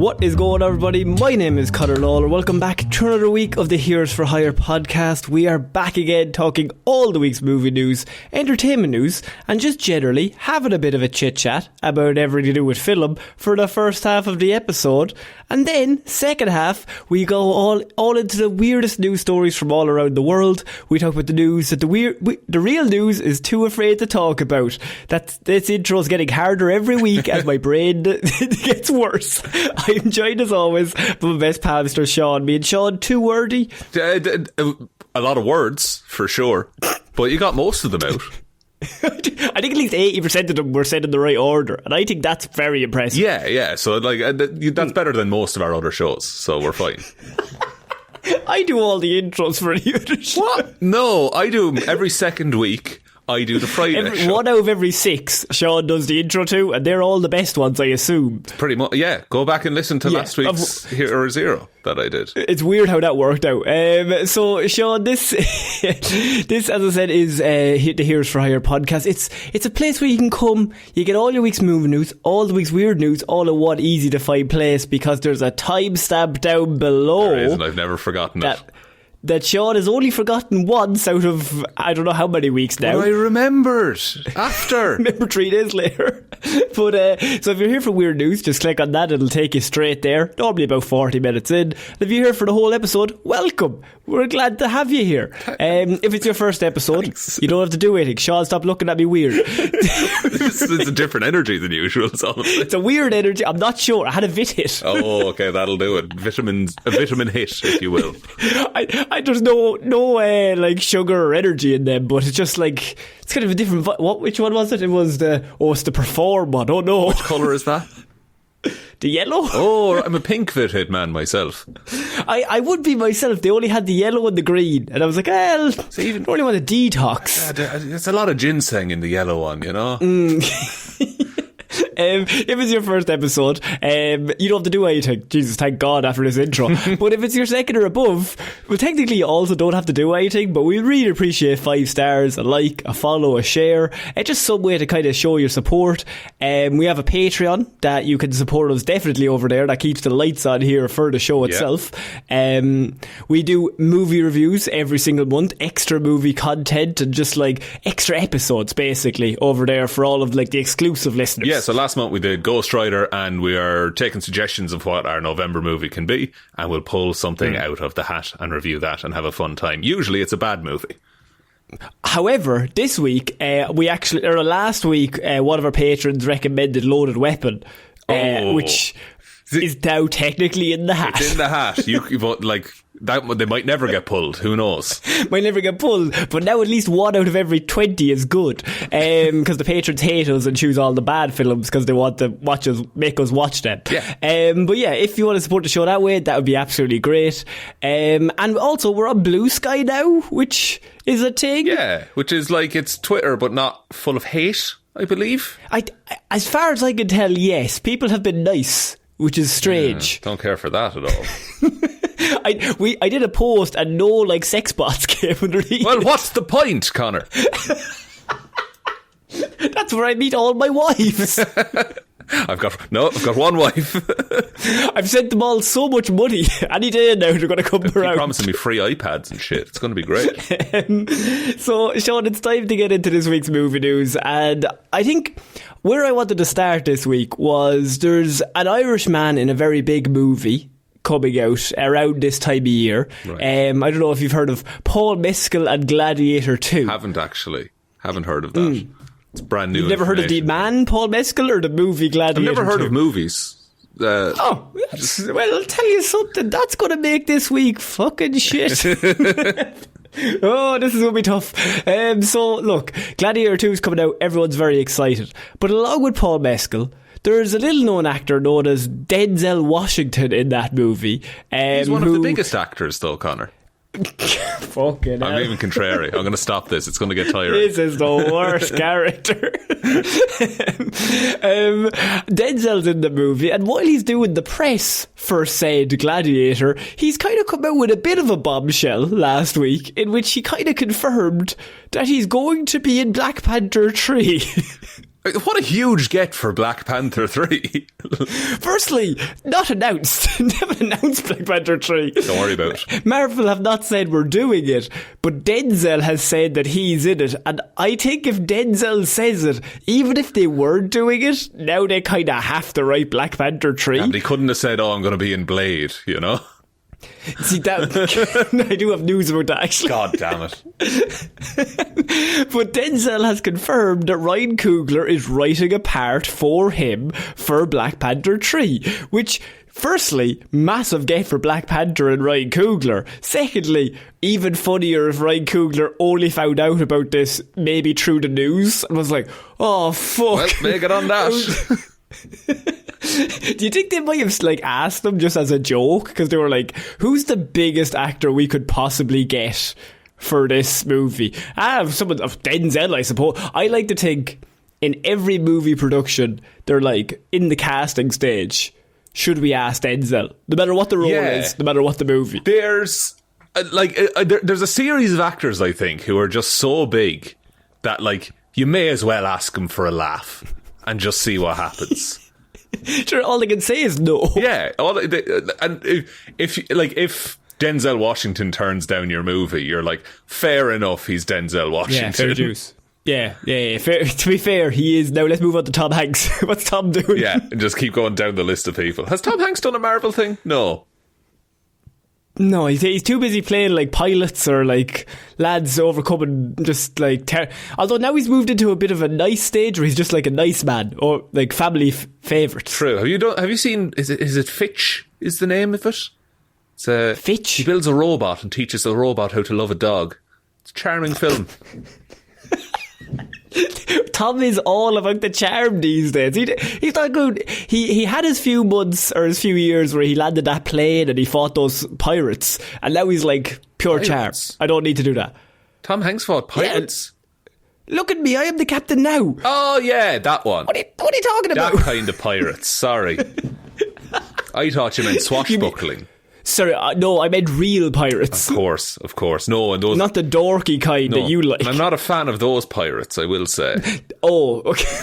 What is going on, everybody? My name is Conor and Lorraine. Welcome back to another week of the Heroes for Hire podcast. We are back again talking all the week's movie news, entertainment news, and just generally having a bit of a chit chat about everything to do with film for the first half of the episode. And then, second half, we go all into the weirdest news stories from all around the world. We talk about the news that the real news is too afraid to talk about. This intro is getting harder every week as my brain gets worse. I'm joined as always by my best pal, Mr. Shaun. Me and Shaun, too wordy? A lot of words, for sure. But you got most of them out. I think at least 80% of them were said in the right order, and I think that's very impressive. Yeah. So that's better than most of our other shows, so we're fine. I do all the intros for the other show. What? No, I do them every second week. I do the Friday show. One out of every 6 Shaun does the intro to, and they're all the best ones, I assume. Pretty much, yeah. Go back and listen to last week's Hero Zero that I did. It's weird how that worked out. So, Shaun, this, as I said, is the Heroes for Hire podcast. It's a place where you can come, you get all your week's movie news, all the week's weird news, all in one easy to find place, because there's a timestamp down below. There is, and I've never forgotten it. That Shaun has only forgotten once out of I don't know how many weeks now. But I remembered after. Remember 3 days later. But so if you're here for weird news, just click on that. It'll take you straight there. Normally about 40 minutes in. If you're here for the whole episode, welcome. We're glad to have you here. If it's your first episode, Thanks. You don't have to do anything. Shaun, stop looking at me weird. It's a different energy than usual. It's a weird energy. I'm not sure. I had a vit hit. Oh, okay, that'll do it. A vitamin hit, if you will. There's no like sugar or energy in them, but it's just like it's kind of a different. Which one was it? It was it's the Perform one. Oh no, which colour is that? The yellow? Oh, I'm a pink hit man myself. I would be myself. They only had the yellow and the green, and I was like, well, so I only want a detox. There's a lot of ginseng in the yellow one, you know. If it's your first episode, you don't have to do anything. Jesus, thank God after this intro. But if it's your second or above, well, technically you also don't have to do anything, but we really appreciate 5 stars, a like, a follow, a share. It's just some way to kind of show your support. We have a Patreon that you can support us definitely over there. That keeps the lights on here for the show itself. We do movie reviews every single month, extra movie content, and just like extra episodes basically over there for all of like the exclusive listeners. Yeah, so last month we did Ghost Rider, and we are taking suggestions of what our November movie can be, and we'll pull something out of the hat and review that and have a fun time. Usually it's a bad movie. However, this week, last week, one of our patrons recommended Loaded Weapon, which is now technically in the hat. It's in the hat. You like that. They might never get pulled. Who knows? Might never get pulled. But now at least 1 out of every 20 is good. Because the patrons hate us and choose all the bad films because they want to make us watch them. Yeah. But yeah, if you want to support the show that way, that would be absolutely great. And also we're on Blue Sky now, which is a thing. Yeah, which is like it's Twitter but not full of hate, I believe. As far as I can tell, yes, people have been nice, which is strange. Don't care for that at all. I did a post and no like sex bots came underneath. Well, what's the point, Connor? That's where I meet all my wives. I've got one wife. I've sent them all so much money. Any day now they're going to come around. They're promising me free iPads and shit. It's going to be great. So, Shaun, it's time to get into this week's movie news. And I think where I wanted to start this week was there's an Irish man in a very big movie coming out around this time of year. Right. I don't know if you've heard of Paul Mescal and Gladiator 2. Haven't heard of that. It's brand new. You've never heard of the man Paul Mescal or the movie Gladiator? I've never heard of movies. Well, I'll tell you something. That's going to make this week fucking shit. Oh, this is going to be tough. So, look, Gladiator 2 is coming out. Everyone's very excited. But along with Paul Mescal, there's a little-known actor known as Denzel Washington in that movie. He's one of the biggest actors, though, Connor. Fucking hell. I'm even contrary. I'm going to stop this. It's going to get tiring. This is the worst character. Denzel's in the movie, and while he's doing the press for said Gladiator, he's kind of come out with a bit of a bombshell last week, in which he kind of confirmed that he's going to be in Black Panther 3. What a huge get for Black Panther 3. Firstly, not announced. Never announced Black Panther 3. Don't worry about it. Marvel have not said we're doing it, but Denzel has said that he's in it. And I think if Denzel says it, even if they weren't doing it, now they kind of have to write Black Panther 3. And he couldn't have said, I'm going to be in Blade, you know? See, that I do have news about that, actually. God damn it. But Denzel has confirmed that Ryan Coogler is writing a part for him for Black Panther 3, which, firstly, massive get for Black Panther and Ryan Coogler. Secondly, even funnier if Ryan Coogler only found out about this maybe through the news and was like, oh, fuck. Well, make it on that. Do you think they might have asked them just as a joke? Because they were like, who's the biggest actor we could possibly get for this movie? Someone of Denzel, I suppose. I like to think in every movie production, they're like, in the casting stage, should we ask Denzel? No matter what the role is, no matter what the movie. There's there's a series of actors, I think, who are just so big that you may as well ask them for a laugh and just see what happens. Sure, all they can say is no. Yeah, and if Denzel Washington turns down your movie, you're like, fair enough, he's Denzel Washington. Yeah, fair juice. Yeah. Fair, to be fair, he is. Now let's move on to Tom Hanks. What's Tom doing? Yeah, and just keep going down the list of people. Has Tom Hanks done a Marvel thing? No, he's too busy playing pilots or lads overcoming just although now he's moved into a bit of a nice stage where he's just a nice man or family favourite. True. Have you seen? Is it Fitch? Is the name of it? It's Fitch. He builds a robot and teaches the robot how to love a dog. It's a charming film. Tom is all about the charm these days. He's not good. He had his few months or his few years where he landed that plane and he fought those pirates, and now he's pure Pirates? charm. I don't need to do that. Tom Hanks fought pirates? Yeah. Look at me, I am the captain now. Oh yeah, that one. What are you talking about? That kind of pirates, sorry. I thought you meant swashbuckling. Sorry, no, I meant real pirates. Of course. No, and those... Not the dorky kind that you like. I'm not a fan of those pirates, I will say. Oh, okay.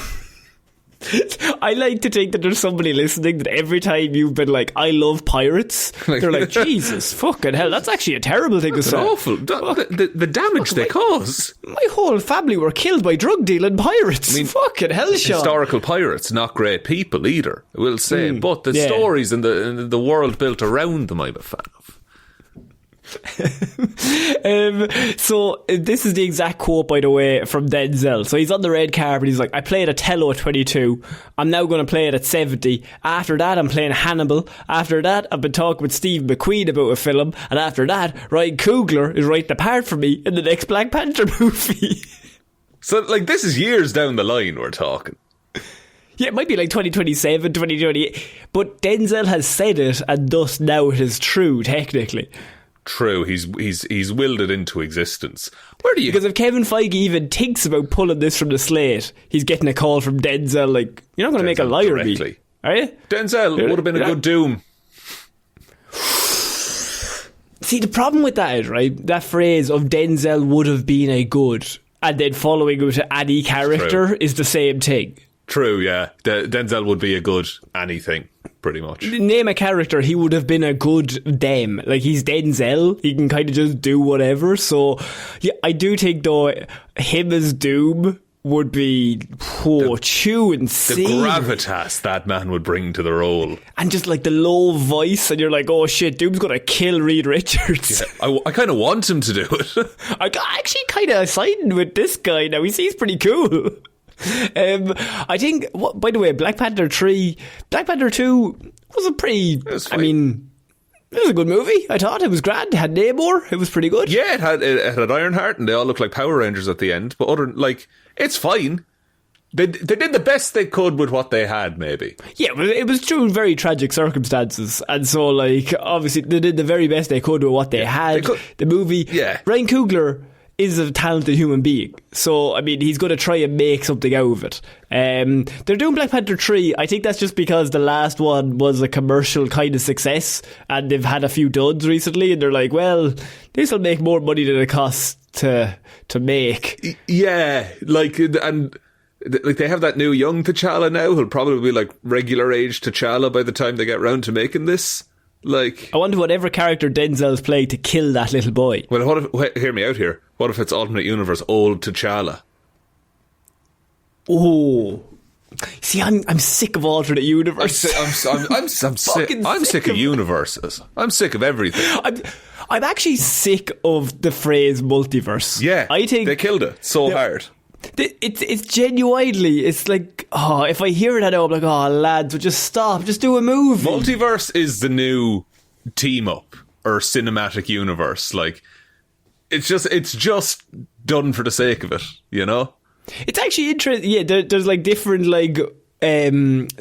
I like to think that there's somebody listening that every time you've been I love pirates, they're like, Jesus, fucking hell, that's actually a terrible thing to say. Awful. The damage they cause. My whole family were killed by drug dealing pirates. Fucking hell, Shaun. Historical pirates, not great people either, I will say. But the stories and the world built around them, I'm a fan of. So this is the exact quote, by the way, from Denzel. So he's on the red carpet. He's like, I played Othello at 22. I'm now going to play it at 70. After that, I'm playing Hannibal. After that, I've been talking with Steve McQueen about a film. And after that, Ryan Coogler is writing a part for me in the next Black Panther movie. So this is years down the line we're talking. Yeah, it might be 2027, 2028. But Denzel has said it, and thus now it is true, technically. True, he's willed it into existence. Because if Kevin Feige even thinks about pulling this from the slate, he's getting a call from Denzel you're not going to make a liar of me, are you? Denzel would have been a good Doom. See, the problem with that is, right, that phrase of Denzel would have been a good, and then following it with any character is the same thing. True, yeah. Denzel would be a good anything, pretty much. Name a character, he would have been a good them. He's Denzel, he can kind of just do whatever. So, yeah, I do think, though, him as Doom would be chewing scenery. The gravitas that man would bring to the role. And just the low voice, and you're like, oh shit, Doom's going to kill Reed Richards. Yeah, I kind of want him to do it. I actually kind of siding with this guy now. He's pretty cool. I think, by the way, Black Panther 3, Black Panther 2 was a pretty, it was a good movie. I thought it was grand. It had Namor. It was pretty good. Yeah, it had Ironheart, and they all looked like Power Rangers at the end. But it's fine. They did the best they could with what they had, maybe. Yeah, it was through very tragic circumstances, and so obviously they did the very best they could with what they had. The movie, Ryan Coogler is a talented human being, so he's going to try and make something out of it. They're doing Black Panther 3. I think that's just because the last one was a commercial kind of success, and they've had a few duds recently, and they're like, well, this will make more money than it costs to make. Yeah, and like they have that new young T'Challa now who'll probably be like regular age T'Challa by the time they get round to making this. Like, I wonder whatever character Denzel's playing to kill that little boy. Well, what if, hear me out here. What if it's alternate universe old T'Challa? Oh, see, I'm sick of alternate universe. I'm sick of universes. I'm sick of everything. I'm actually sick of the phrase multiverse. Yeah, I think they killed it so hard. It's genuinely, it's like, if I hear it, I know, I'm like, lads, just stop, just do a movie. Multiverse is the new team up or cinematic universe. Like, it's just done for the sake of it, you know? It's actually interesting. Yeah, there's like different like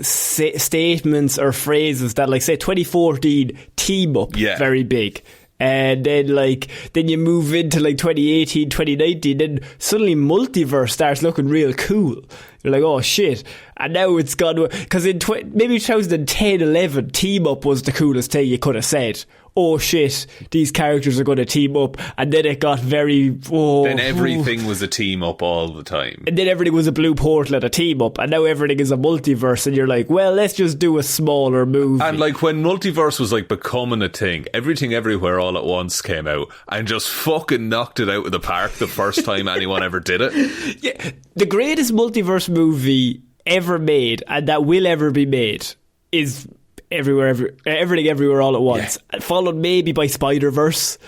statements or phrases that, like, say 2014 team up, very big. And then you move into like 2018, 2019, then suddenly multiverse starts looking real cool. You're like, oh shit. And now it's gone, because in maybe 2010, 11, team up was the coolest thing you could have said. Oh shit, these characters are going to team up. And then it got very... then everything was a team up all the time. And then everything was a blue portal and a team up. And now everything is a multiverse. And you're like, well, let's just do a smaller movie. And like when multiverse was like becoming a thing, Everything Everywhere All at Once came out and just fucking knocked it out of the park the first time anyone ever did it. Yeah, the greatest multiverse movie ever made, and that will ever be made, is... Everything Everywhere All at Once, followed maybe by Spider-Verse.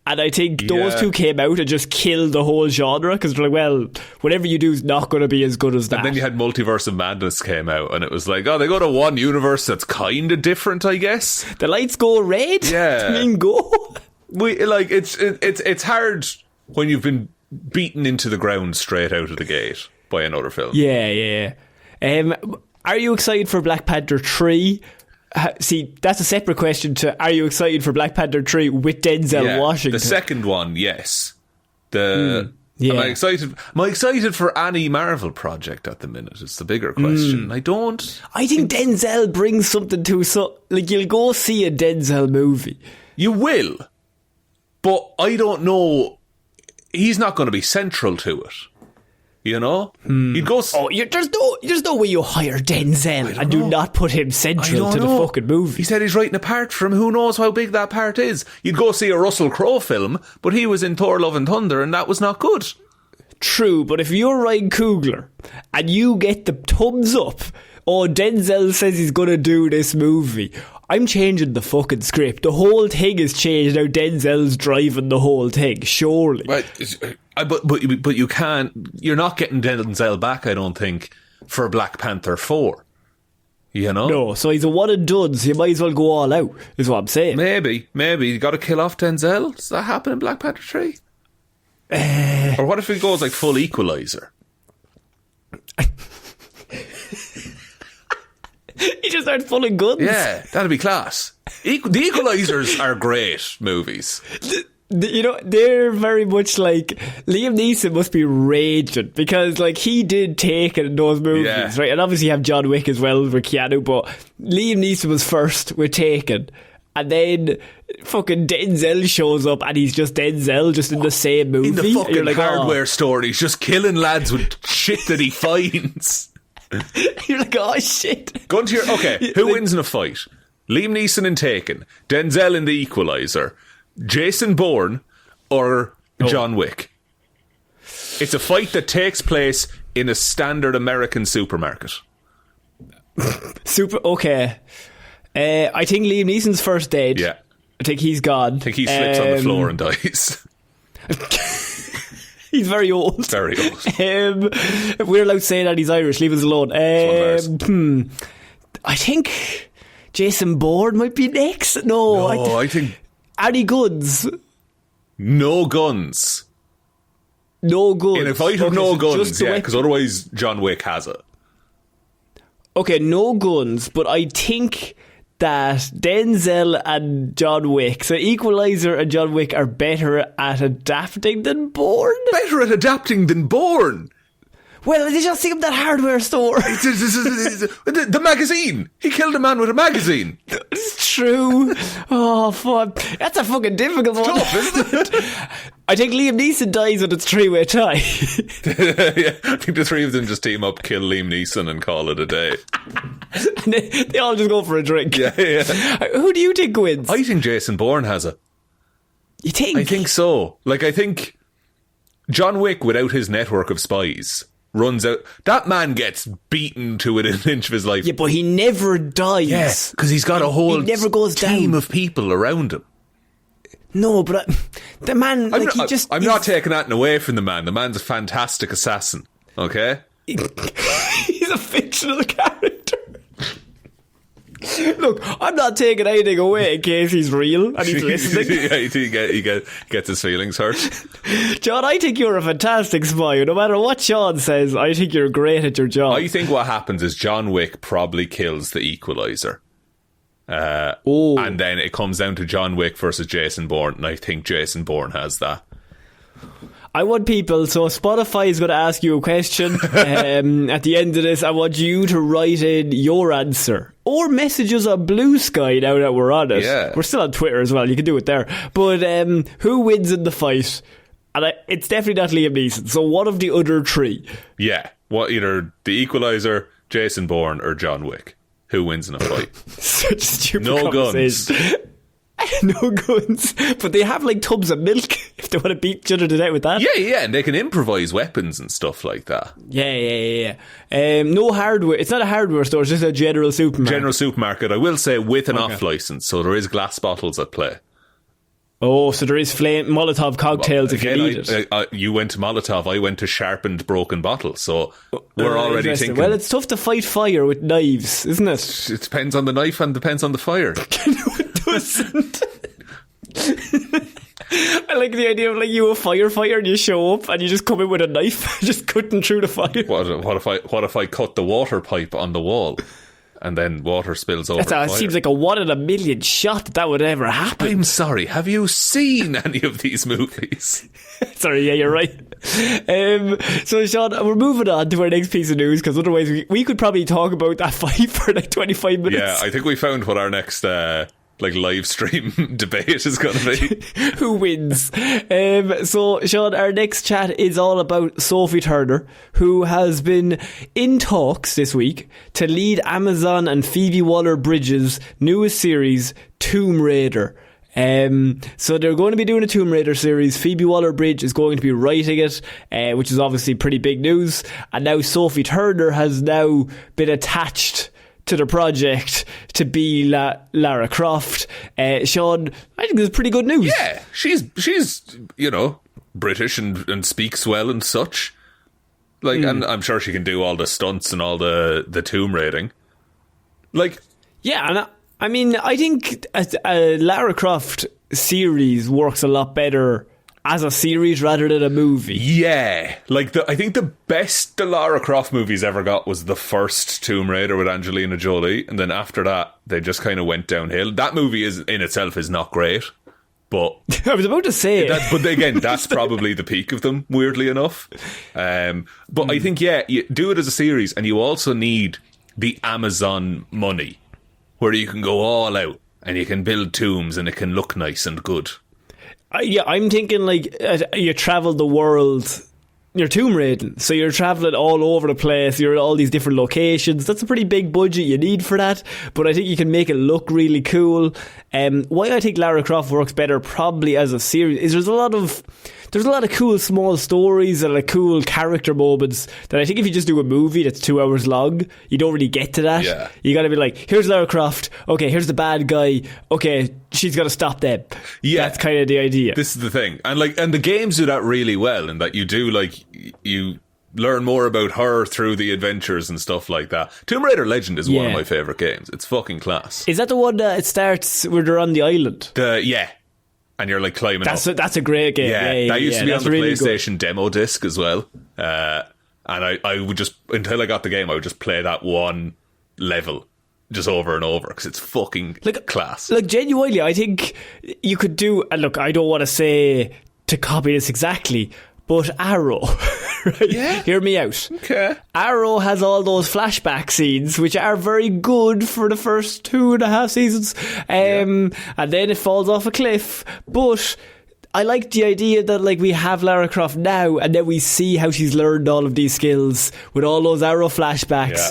And I think those two came out and just killed the whole genre, because they're like, well, whatever you do is not going to be as good as that. And then you had Multiverse of Madness came out, and it was like, they go to one universe that's kind of different, I guess. The lights go red. Yeah, I mean, go. It's hard when you've been beaten into the ground straight out of the gate by another film. Yeah. Are you excited for Black Panther 3? See, that's a separate question to, are you excited for Black Panther 3 with Denzel Washington? The second one, yes. Am I excited? Am I excited for any Marvel project at the minute? It's the bigger question. I think Denzel brings something to, like, you'll go see a Denzel movie. You will. But I don't know. He's not going to be central to it. You know? You'd go... there's no way you hire Denzel and do not put him central to the fucking movie. He said he's writing a part from who knows how big that part is. You'd go see a Russell Crowe film, but he was in Thor Love and Thunder and that was not good. True, but if you're Ryan Coogler and you get the thumbs up, Denzel says he's going to do this movie, I'm changing the fucking script. The whole thing is changed now. Denzel's driving the whole thing, surely. But you can't... You're not getting Denzel back, I don't think, for Black Panther 4. You know? No, so he's a one and done, so you might as well go all out, is what I'm saying. Maybe. You got to kill off Denzel? Does that happen in Black Panther 3? Or what if it goes like full Equalizer? He just started full of guns. Yeah, that'd be class. The Equalizers are great movies. You know, they're very much like... Liam Neeson must be raging, because like he did Taken in those movies, right? And obviously you have John Wick as well with Keanu, but Liam Neeson was first with Taken. And then fucking Denzel shows up and he's just Denzel, just in the same movie. In the fucking hardware store, he's just killing lads with shit that he finds. You're like, oh shit. Go into who wins in a fight? Liam Neeson in Taken, Denzel in The Equalizer, Jason Bourne, or John Wick? It's a fight that takes place in a standard American supermarket. Okay. I think Liam Neeson's first dead. Yeah. I think he's gone. I think he slips on the floor and dies. He's very old. Very old. If we're allowed to say that he's Irish, leave us alone. I think Jason Bourne might be next. No, I think... Any guns? No guns. No guns. In a fight of no guns, because otherwise John Wick has it. Okay, no guns, but I think that Denzel and John Wick, so Equalizer and John Wick, are better at adapting than Bourne. Better at adapting than Bourne? Well, did you just see him at that hardware store? The magazine. He killed a man with a magazine. It's true. Oh, fuck. That's a fucking difficult one. Tough, isn't it? I think Liam Neeson dies when it's three-way tie. Yeah, I think the three of them just team up, kill Liam Neeson and call it a day. And they all just go for a drink. Yeah. Who do you think wins? I think Jason Bourne has it. You think? I think so. Like, I think John Wick, without his network of spies, runs out. That man gets beaten to within an inch of his life. Yeah, but he never dies. Yes, because he's got a whole he never goes team down. of people around him. No, but the man, I'm not taking that away from the man. The man's a fantastic assassin. Okay? He's a fictional character. Look, I'm not taking anything away in case he's real and he's listening. Yeah, he gets his feelings hurt. John, I think you're a fantastic spy. No matter what Sean says, I think you're great at your job. I think what happens is John Wick probably kills the Equalizer. And then it comes down to John Wick versus Jason Bourne, and I think Jason Bourne has that. I want people, so Spotify is going to ask you a question at the end of this. I want you to write in your answer or message us on Blue Sky now that we're on it. Yeah. We're still on Twitter as well, you can do it there. But who wins in the fight? And it's definitely not Liam Neeson, so one of the other three. Yeah, either the Equalizer, Jason Bourne, or John Wick. Who wins in a fight? Such a stupid No conversation. guns. No guns. But they have like tubs of milk if they want to beat each other to death with that. Yeah, and they can improvise weapons and stuff like that. Yeah. No hardware. It's not a hardware store, it's just a general supermarket. I will say with an off license, so there is glass bottles at play. Oh, so there is Molotov cocktails if you need it. You went to Molotov, I went to sharpened broken bottles, so we're already thinking. Well, it's tough to fight fire with knives, isn't it? It depends on the knife and depends on the fire. No, it doesn't. I like the idea of like you a firefighter and you show up and you just come in with a knife just cutting through the fire. What if I cut the water pipe on the wall? And then water spills over. It seems like a 1 in a million shot that would ever happen. I'm sorry, have you seen any of these movies? Sorry, yeah, you're right. So, Sean, we're moving on to our next piece of news because otherwise we could probably talk about that fight for like 25 minutes. Yeah, I think we found what our next live stream debate is going to be. Who wins? So, Sean, our next chat is all about Sophie Turner, who has been in talks this week to lead Amazon and Phoebe Waller-Bridge's newest series, Tomb Raider. So they're going to be doing a Tomb Raider series. Phoebe Waller-Bridge is going to be writing it, which is obviously pretty big news. And now Sophie Turner has now been attached to the project to be Lara Croft. Sean, I think this is pretty good news. Yeah, she's British and speaks well and such. Like, and I'm sure she can do all the stunts and all the tomb raiding. Like, yeah, and I mean, I think a Lara Croft series works a lot better as a series rather than a movie. Yeah. Like, I think the best the Lara Croft movies ever got was the first Tomb Raider with Angelina Jolie, and then after that, they just kind of went downhill. That movie in itself is not great, but I was about to say it. But again, that's probably the peak of them, weirdly enough. But I think, yeah, you do it as a series, and you also need the Amazon money, where you can go all out, and you can build tombs, and it can look nice and good. Yeah, I'm thinking like you travel the world, you're tomb raiding, so you're travelling all over the place, you're at all these different locations. That's a pretty big budget you need for that, but I think you can make it look really cool. Why I think Lara Croft works better probably as a series is there's a lot of cool small stories and like cool character moments that I think if you just do a movie that's 2 hours long, you don't really get to that. Yeah. You gotta be like, here's Lara Croft, okay, here's the bad guy, okay, she's gotta stop them. Yeah. That's kind of the idea. This is the thing. And the games do that really well, in that you do, like, you learn more about her through the adventures and stuff like that. Tomb Raider Legend is one of my favourite games. It's fucking class. Is that the one that it starts where they're on the island? Yeah. And you're like climbing up. That's a great game. Yeah, that used to be on the really PlayStation good demo disc as well. And I would just, until I got the game, I would just play that one level just over and over because it's fucking class. Like, genuinely, I think you could do, and look, I don't want to say to copy this exactly, But Arrow, right? Yeah. Hear me out. Okay. Arrow has all those flashback scenes, which are very good for the first 2.5 seasons. And then it falls off a cliff. But I like the idea that like we have Lara Croft now, and then we see how she's learned all of these skills with all those Arrow flashbacks. Yeah.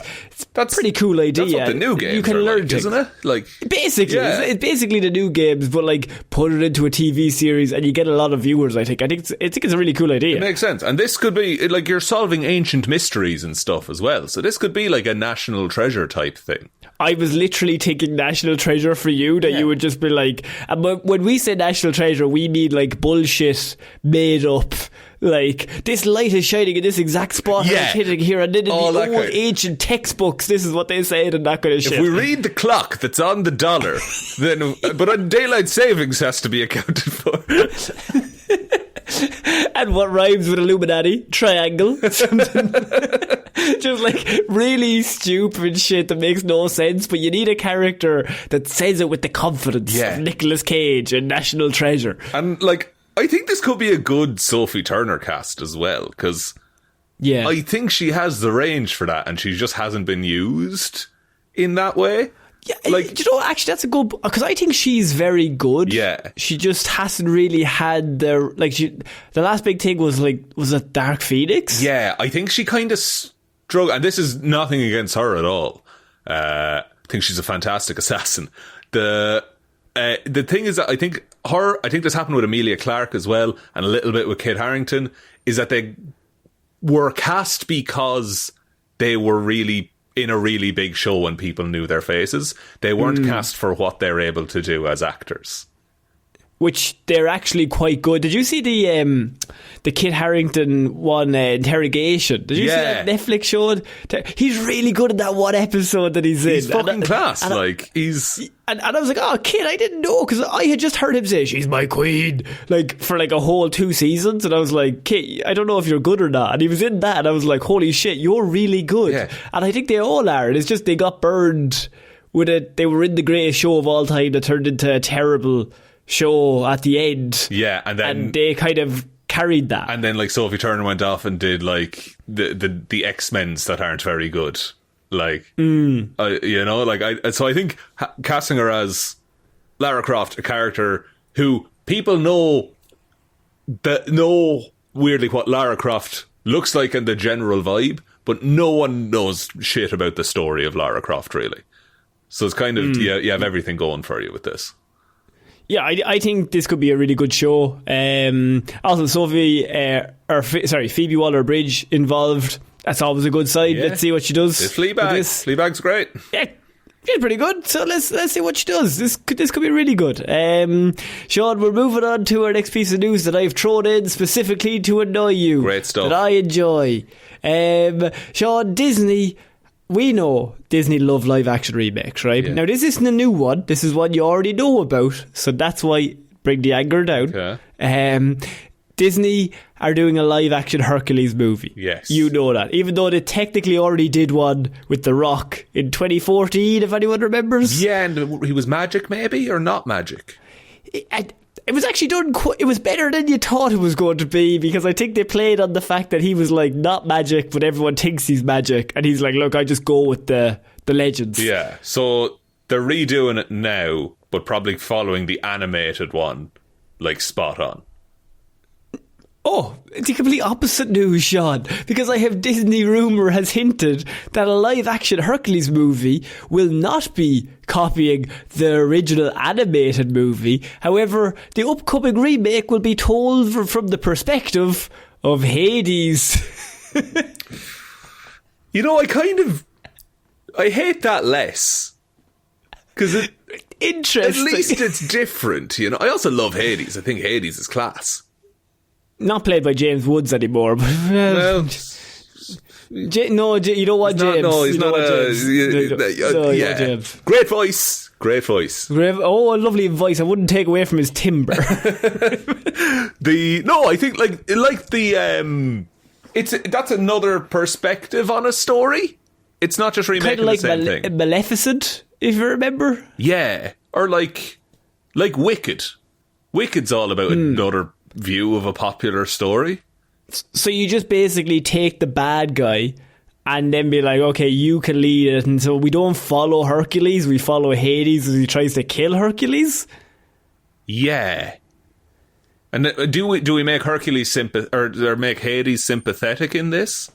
That's a pretty cool idea. That's what the new games you can are learn like, things. isn't it? Like, basically, yeah. it's basically the new games, but like put it into a TV series, and you get a lot of viewers. I think it's a really cool idea. It makes sense, and this could be like you're solving ancient mysteries and stuff as well. So this could be like a National Treasure type thing. I was literally thinking National Treasure for you, that you would just be like, but when we say National Treasure, we mean like bullshit made up. Like, this light is shining in this exact spot, and it's hitting here, and then in the old ancient textbooks, this is what they said, and that kind of shit. If we read the clock that's on the dollar, then but daylight savings has to be accounted for. And what rhymes with Illuminati? Triangle. Just like really stupid shit that makes no sense, but you need a character that says it with the confidence of Nicolas Cage and National Treasure. And like, I think this could be a good Sophie Turner cast as well, because I think she has the range for that, and she just hasn't been used in that way. Yeah, like, you know, actually, that's a good, because I think she's very good. Yeah, she just hasn't really had the last big thing was it Dark Phoenix? Yeah, I think she kind of struggled, and this is nothing against her at all. I think she's a fantastic assassin. The thing is that I think this happened with Emilia Clarke as well, and a little bit with Kit Harington, is that they were cast because they were really in a really big show when people knew their faces. They weren't cast for what they're able to do as actors. Which they're actually quite good. Did you see the Kit Harington one, Interrogation? Did you see that Netflix show? He's really good in that one episode that he's in. He's fucking class. And I was like, oh, Kit, I didn't know, because I had just heard him say, she's my queen, like, for like a whole 2 seasons. And I was like, Kit, I don't know if you're good or not. And he was in that, and I was like, holy shit, you're really good. Yeah. And I think they all are. And it's just they got burned with it. They were in the greatest show of all time that turned into a terrible show at the end. Yeah, and they kind of carried that. And then like Sophie Turner went off and did like the X-Men's that aren't very good. Like, you know, like so I think casting her as Lara Croft, a character who people know weirdly what Lara Croft looks like and the general vibe, but no one knows shit about the story of Lara Croft really. So it's kind of you have everything going for you with this. Yeah, I think this could be a really good show. Also, Phoebe Waller-Bridge involved. That's always a good sign. Yeah. Let's see what she does. It's Fleabag. Fleabag's great. Yeah, she's pretty good. So let's see what she does. This could be really good. Shaun, we're moving on to our next piece of news that I've thrown in specifically to annoy you. Great stuff. That I enjoy. Shaun, Disney. We know Disney love live action remakes, right? Yeah. Now, this isn't a new one. This is one you already know about. So that's why bring the anger down. Okay. Disney are doing a live action Hercules movie. Yes. You know that. Even though they technically already did one with The Rock in 2014, if anyone remembers. Yeah, and he was magic maybe, or not magic? It was actually done. It was better than you thought it was going to be, because I think they played on the fact that he was like not magic, but everyone thinks he's magic, and he's like, "Look, I just go with the legends." Yeah, so they're redoing it now, but probably following the animated one, like spot on. Oh, it's the complete opposite news, Shaun, because I have Disney rumour has hinted that a live-action Hercules movie will not be copying the original animated movie. However, the upcoming remake will be told from the perspective of Hades. You know, I hate that less. Because interesting. At least it's different, you know. I also love Hades. I think Hades is class. Not played by James Woods anymore, but well, no, you don't want James. No, he's not James. James. Great voice. Oh, a lovely voice. I wouldn't take away from his timbre. I think that's another perspective on a story. It's not just remaking the same thing. Maleficent, if you remember. Yeah, or like Wicked. Wicked's all about another view of a popular story. So you just basically take the bad guy and then be like, okay, you can lead it. And so we don't follow Hercules, we follow Hades as he tries to kill Hercules? Yeah. And do we make Hercules or make Hades sympathetic in this?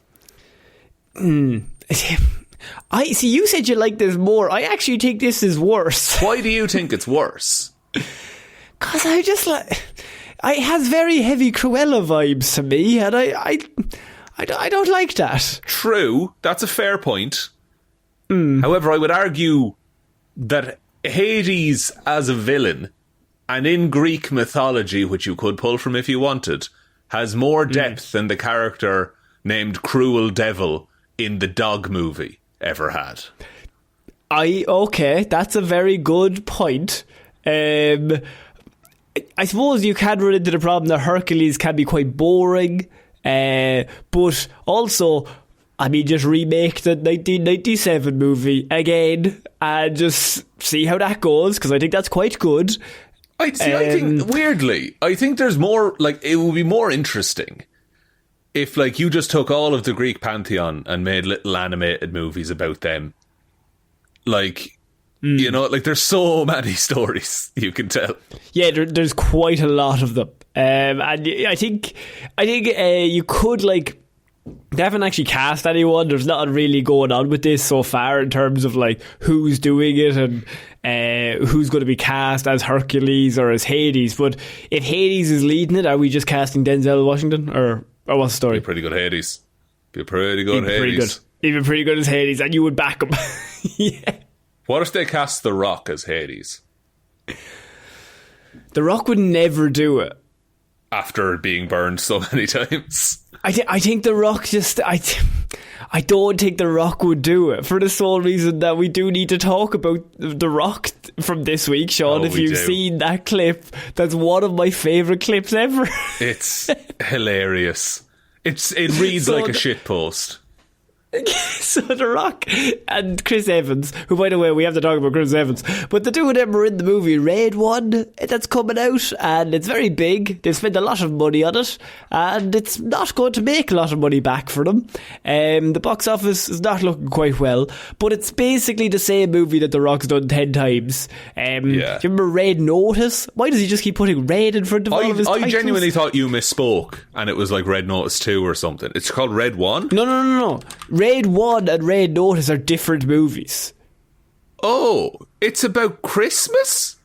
I see. You said you like this more. I actually think this is worse. Why do you think it's worse? Because I just like it has very heavy Cruella vibes to me, and I don't like that. True, that's a fair point. However, I would argue that Hades as a villain, and in Greek mythology, which you could pull from if you wanted, has more depth than the character named Cruel Devil in the Dog movie ever had. Okay, that's a very good point. I suppose you can run into the problem that Hercules can be quite boring, but also, I mean, just remake the 1997 movie again and just see how that goes, because I think that's quite good. I think, weirdly, I think there's more, like, it would be more interesting if, like, you just took all of the Greek pantheon and made little animated movies about them. Like, you know, like, there's so many stories you can tell. Yeah, there's quite a lot of them. And I think you could, like, they haven't actually cast anyone. There's nothing really going on with this so far in terms of, like, who's doing it and who's going to be cast as Hercules or as Hades. But if Hades is leading it, are we just casting Denzel Washington? Or what's the story? Be pretty good Hades. Be pretty good Hades. Even pretty good as Hades, and you would back him. Yeah. What if they cast The Rock as Hades? The Rock would never do it. After being burned so many times. I think The Rock just... I don't think The Rock would do it, for the sole reason that we do need to talk about The Rock from this week, Sean. If you've seen that clip, that's one of my favourite clips ever. It's hilarious. It reads like a shitpost. So The Rock and Chris Evans, who, by the way, we have to talk about Chris Evans, but the two of them are in the movie Raid 1 that's coming out, and it's very big. They've spent a lot of money on it, and it's not going to make a lot of money back for them. The box office is not looking quite well, but it's basically the same movie that The Rock's done 10 times. Do you remember Red Notice? Why does he just keep putting Red in front of all of his titles? I genuinely thought you misspoke, and it was like Red Notice 2 or something. It's called Red 1? No. Raid 1 and Raid Notice are different movies. Oh, it's about Christmas?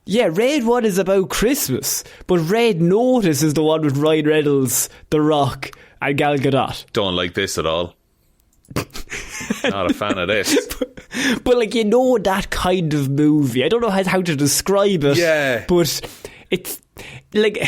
Yeah, Raid 1 is about Christmas, but Raid Notice is the one with Ryan Reynolds, The Rock, and Gal Gadot. Don't like this at all. Not a fan of this. But like, you know, that kind of movie. I don't know how to describe it. Yeah. But it's like...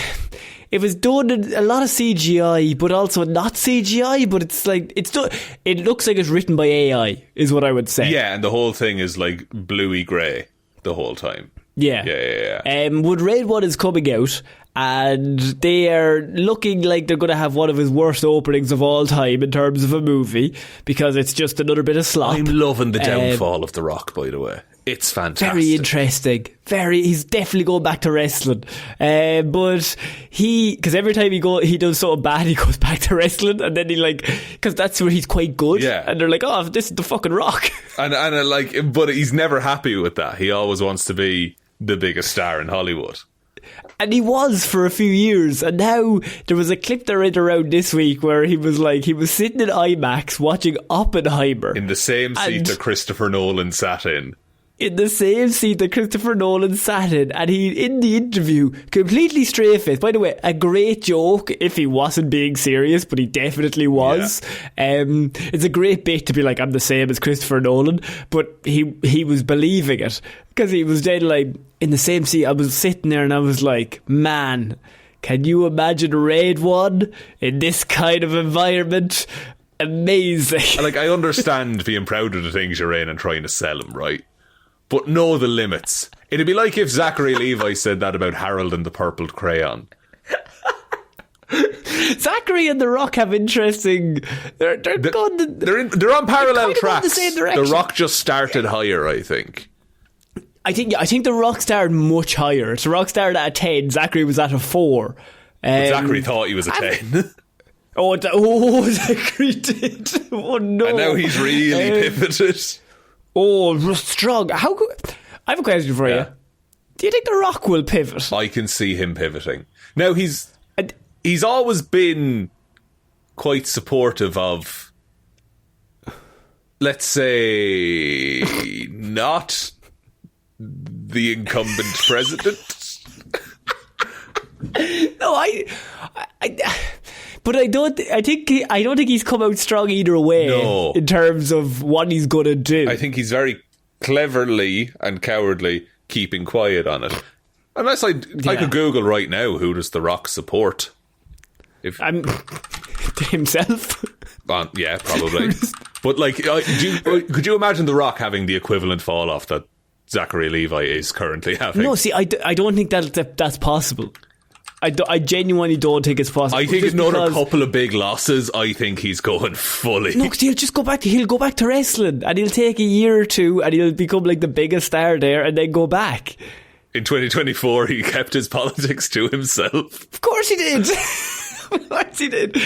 It was done in a lot of CGI, but also not CGI, but it's like, it looks like it's written by AI, is what I would say. Yeah, and the whole thing is like bluey grey the whole time. Yeah. Would Raid 1 is coming out, and they are looking like they're going to have one of his worst openings of all time in terms of a movie, because it's just another bit of slop. I'm loving the downfall of The Rock, by the way. It's fantastic. Very interesting. He's definitely going back to wrestling. But because every time he does something bad, he goes back to wrestling, and then because that's where he's quite good. Yeah. And they're like, oh, this is the fucking Rock. And but he's never happy with that. He always wants to be the biggest star in Hollywood. And he was for a few years, and now there was a clip that ran around this week where he was sitting in IMAX watching Oppenheimer in the same seat that Christopher Nolan sat in. And he, in the interview, completely straight-faced. By the way, a great joke if he wasn't being serious, but he definitely was. Yeah. It's a great bit to be like, I'm the same as Christopher Nolan, but he was believing it, because he was then like, in the same seat. I was sitting there and I was like, man, can you imagine Raid 1 in this kind of environment? Amazing. Like, I understand being proud of the things you're in and trying to sell them, right? But know the limits. It'd be like if Zachary Levi said that about Harold and the Purpled Crayon. Zachary and The Rock have interesting... They're on parallel tracks. The same direction. The Rock just started higher, I think. I think The Rock started much higher. The Rock started at a 10. Zachary was at a 4. But Zachary thought he was a 10. That Creed did. Oh no! And now he's really pivoted. Oh, strong. I have a question for you. Do you think The Rock will pivot? I can see him pivoting. Now he's always been quite supportive of, let's say, not the incumbent president. No, but I don't think he's come out strong either way. No. In terms of what he's going to do. I think he's very cleverly and cowardly keeping quiet on it. Unless I could Google right now, who does The Rock support? Himself. Yeah, probably. But like, could you imagine The Rock having the equivalent fall off that Zachary Levi is currently having? No, see, I don't think that's possible. I genuinely don't think it's possible. I think another couple of big losses, I think he's going fully. No, because he'll go back to wrestling, and he'll take a year or two, and he'll become like the biggest star there, and then go back. In 2024, he kept his politics to himself. Of course he did. Of course he did.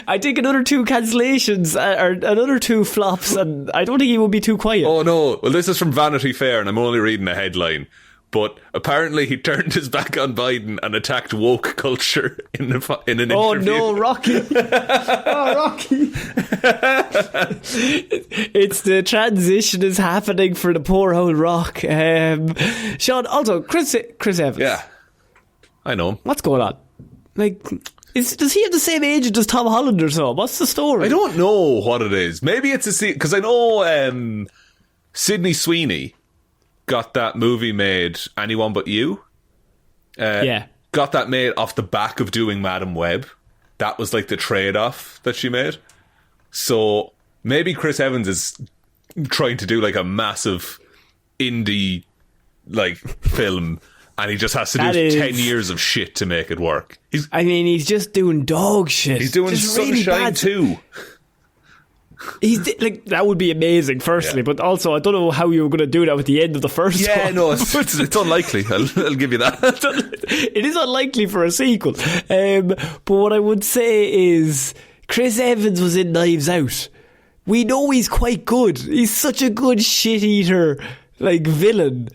I think another 2 cancellations or another 2 flops, and I don't think he will be too quiet. Oh no! Well, this is from Vanity Fair, and I'm only reading a headline. But apparently he turned his back on Biden and attacked woke culture in an interview. Oh no, Rocky. Rocky. It's the transition is happening for the poor old Rock. Shaun, also, Chris Evans. Yeah, I know. What's going on? Like, does he have the same age as Tom Holland or so? What's the story? I don't know what it is. Maybe it's because I know Sydney Sweeney got that movie made, Anyone But You. Yeah. Got that made off the back of doing Madam Web. That was like the trade-off that she made. So maybe Chris Evans is trying to do like a massive indie like film, and he just has to do 10 years of shit to make it work. He's just doing dog shit. He's doing just Sunshine really bad too. Like, that would be amazing, firstly, but also I don't know how you were going to do that with the end of the first one. Yeah, no, it's unlikely. I'll give you that. It is unlikely for a sequel. But what I would say is Chris Evans was in Knives Out. We know he's quite good. He's such a good shit-eater, like, villain.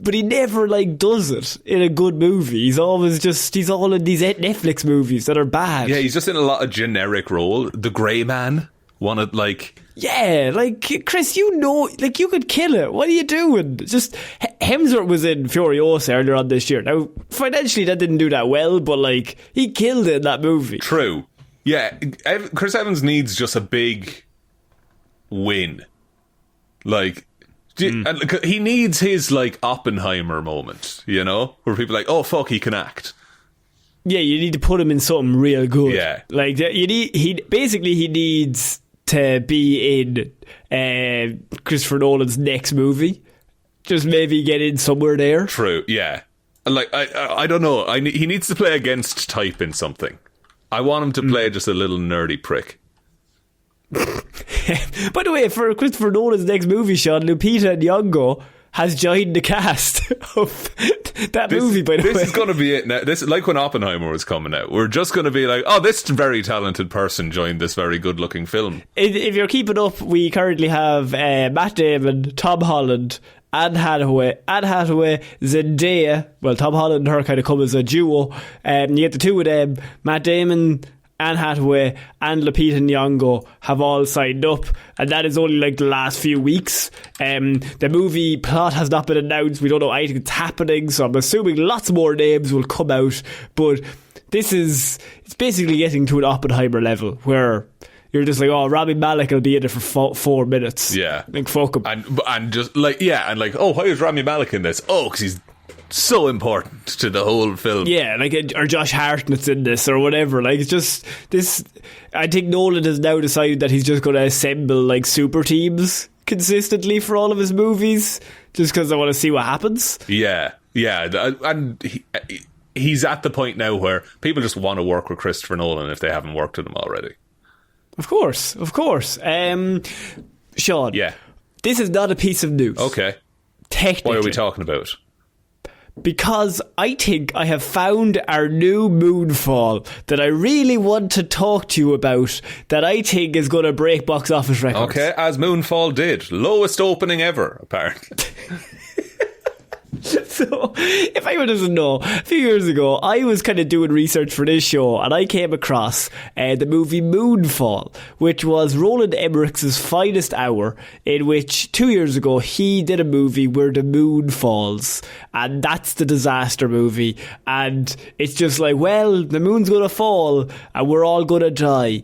But he never, like, does it in a good movie. He's all in these Netflix movies that are bad. Yeah, he's just in a lot of generic role. The Grey Man. Wanted like, yeah, like, Chris, you know, like, you could kill it. What are you doing? Just Hemsworth was in Furiosa earlier on this year. Now, financially, that didn't do that well, but like, he killed it in that movie. True. Yeah, Chris Evans needs just a big win. Like, and he needs his like Oppenheimer moment, you know, where people are like, oh fuck, he can act. Yeah, you need to put him in something real good. Yeah, like he needs to be in Christopher Nolan's next movie. Just maybe get in somewhere there. True, yeah. Like, I don't know. He needs to play against type in something. I want him to play just a little nerdy prick. By the way, for Christopher Nolan's next movie, Shaun, Lupita Nyong'o has joined the cast of that movie, by the way. This is going to be it now. This, like when Oppenheimer was coming out, we're just going to be like, oh, this very talented person joined this very good-looking film. If you're keeping up, we currently have Matt Damon, Tom Holland, Anne Hathaway, Zendaya. Well, Tom Holland and her kind of come as a duo. You get the two of them, Matt Damon, Anne Hathaway and Lupita Nyong'o have all signed up, and that is only like the last few weeks. The movie plot has not been announced. We don't know anything that's happening, so I'm assuming lots more names will come out. But it's basically getting to an Oppenheimer level where you're just like, oh, Rami Malek will be in it for 4 minutes. Yeah, like, fuck him. And just like, yeah, and like, oh, why is Rami Malek in this? Oh, because he's so important to the whole film. Yeah, like, or Josh Hartnett's in this or whatever. Like, it's just this. I think Nolan has now decided that he's just going to assemble like super teams consistently for all of his movies, just because I want to see what happens. Yeah, and he's at the point now where people just want to work with Christopher Nolan if they haven't worked with him already. Of course. Shaun. Yeah. This is not a piece of news. Okay. Technically. What are we talking about? because I think I have found our new Moonfall that I really want to talk to you about, that I think is going to break box office records. Okay, as Moonfall did. Lowest opening ever, apparently. So, if anyone doesn't know, a few years ago, I was kind of doing research for this show, and I came across the movie Moonfall, which was Roland Emmerich's finest hour, in which 2 years ago he did a movie where the moon falls, and that's the disaster movie, and it's just like, well, the moon's gonna fall, and we're all gonna die.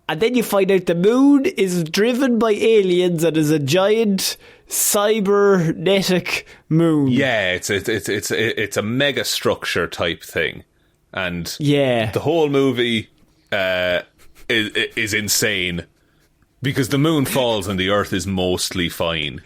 And then you find out the moon is driven by aliens and is a giant cybernetic moon. Yeah, it's a mega structure type thing, and yeah, the whole movie is insane because the moon falls and the Earth is mostly fine.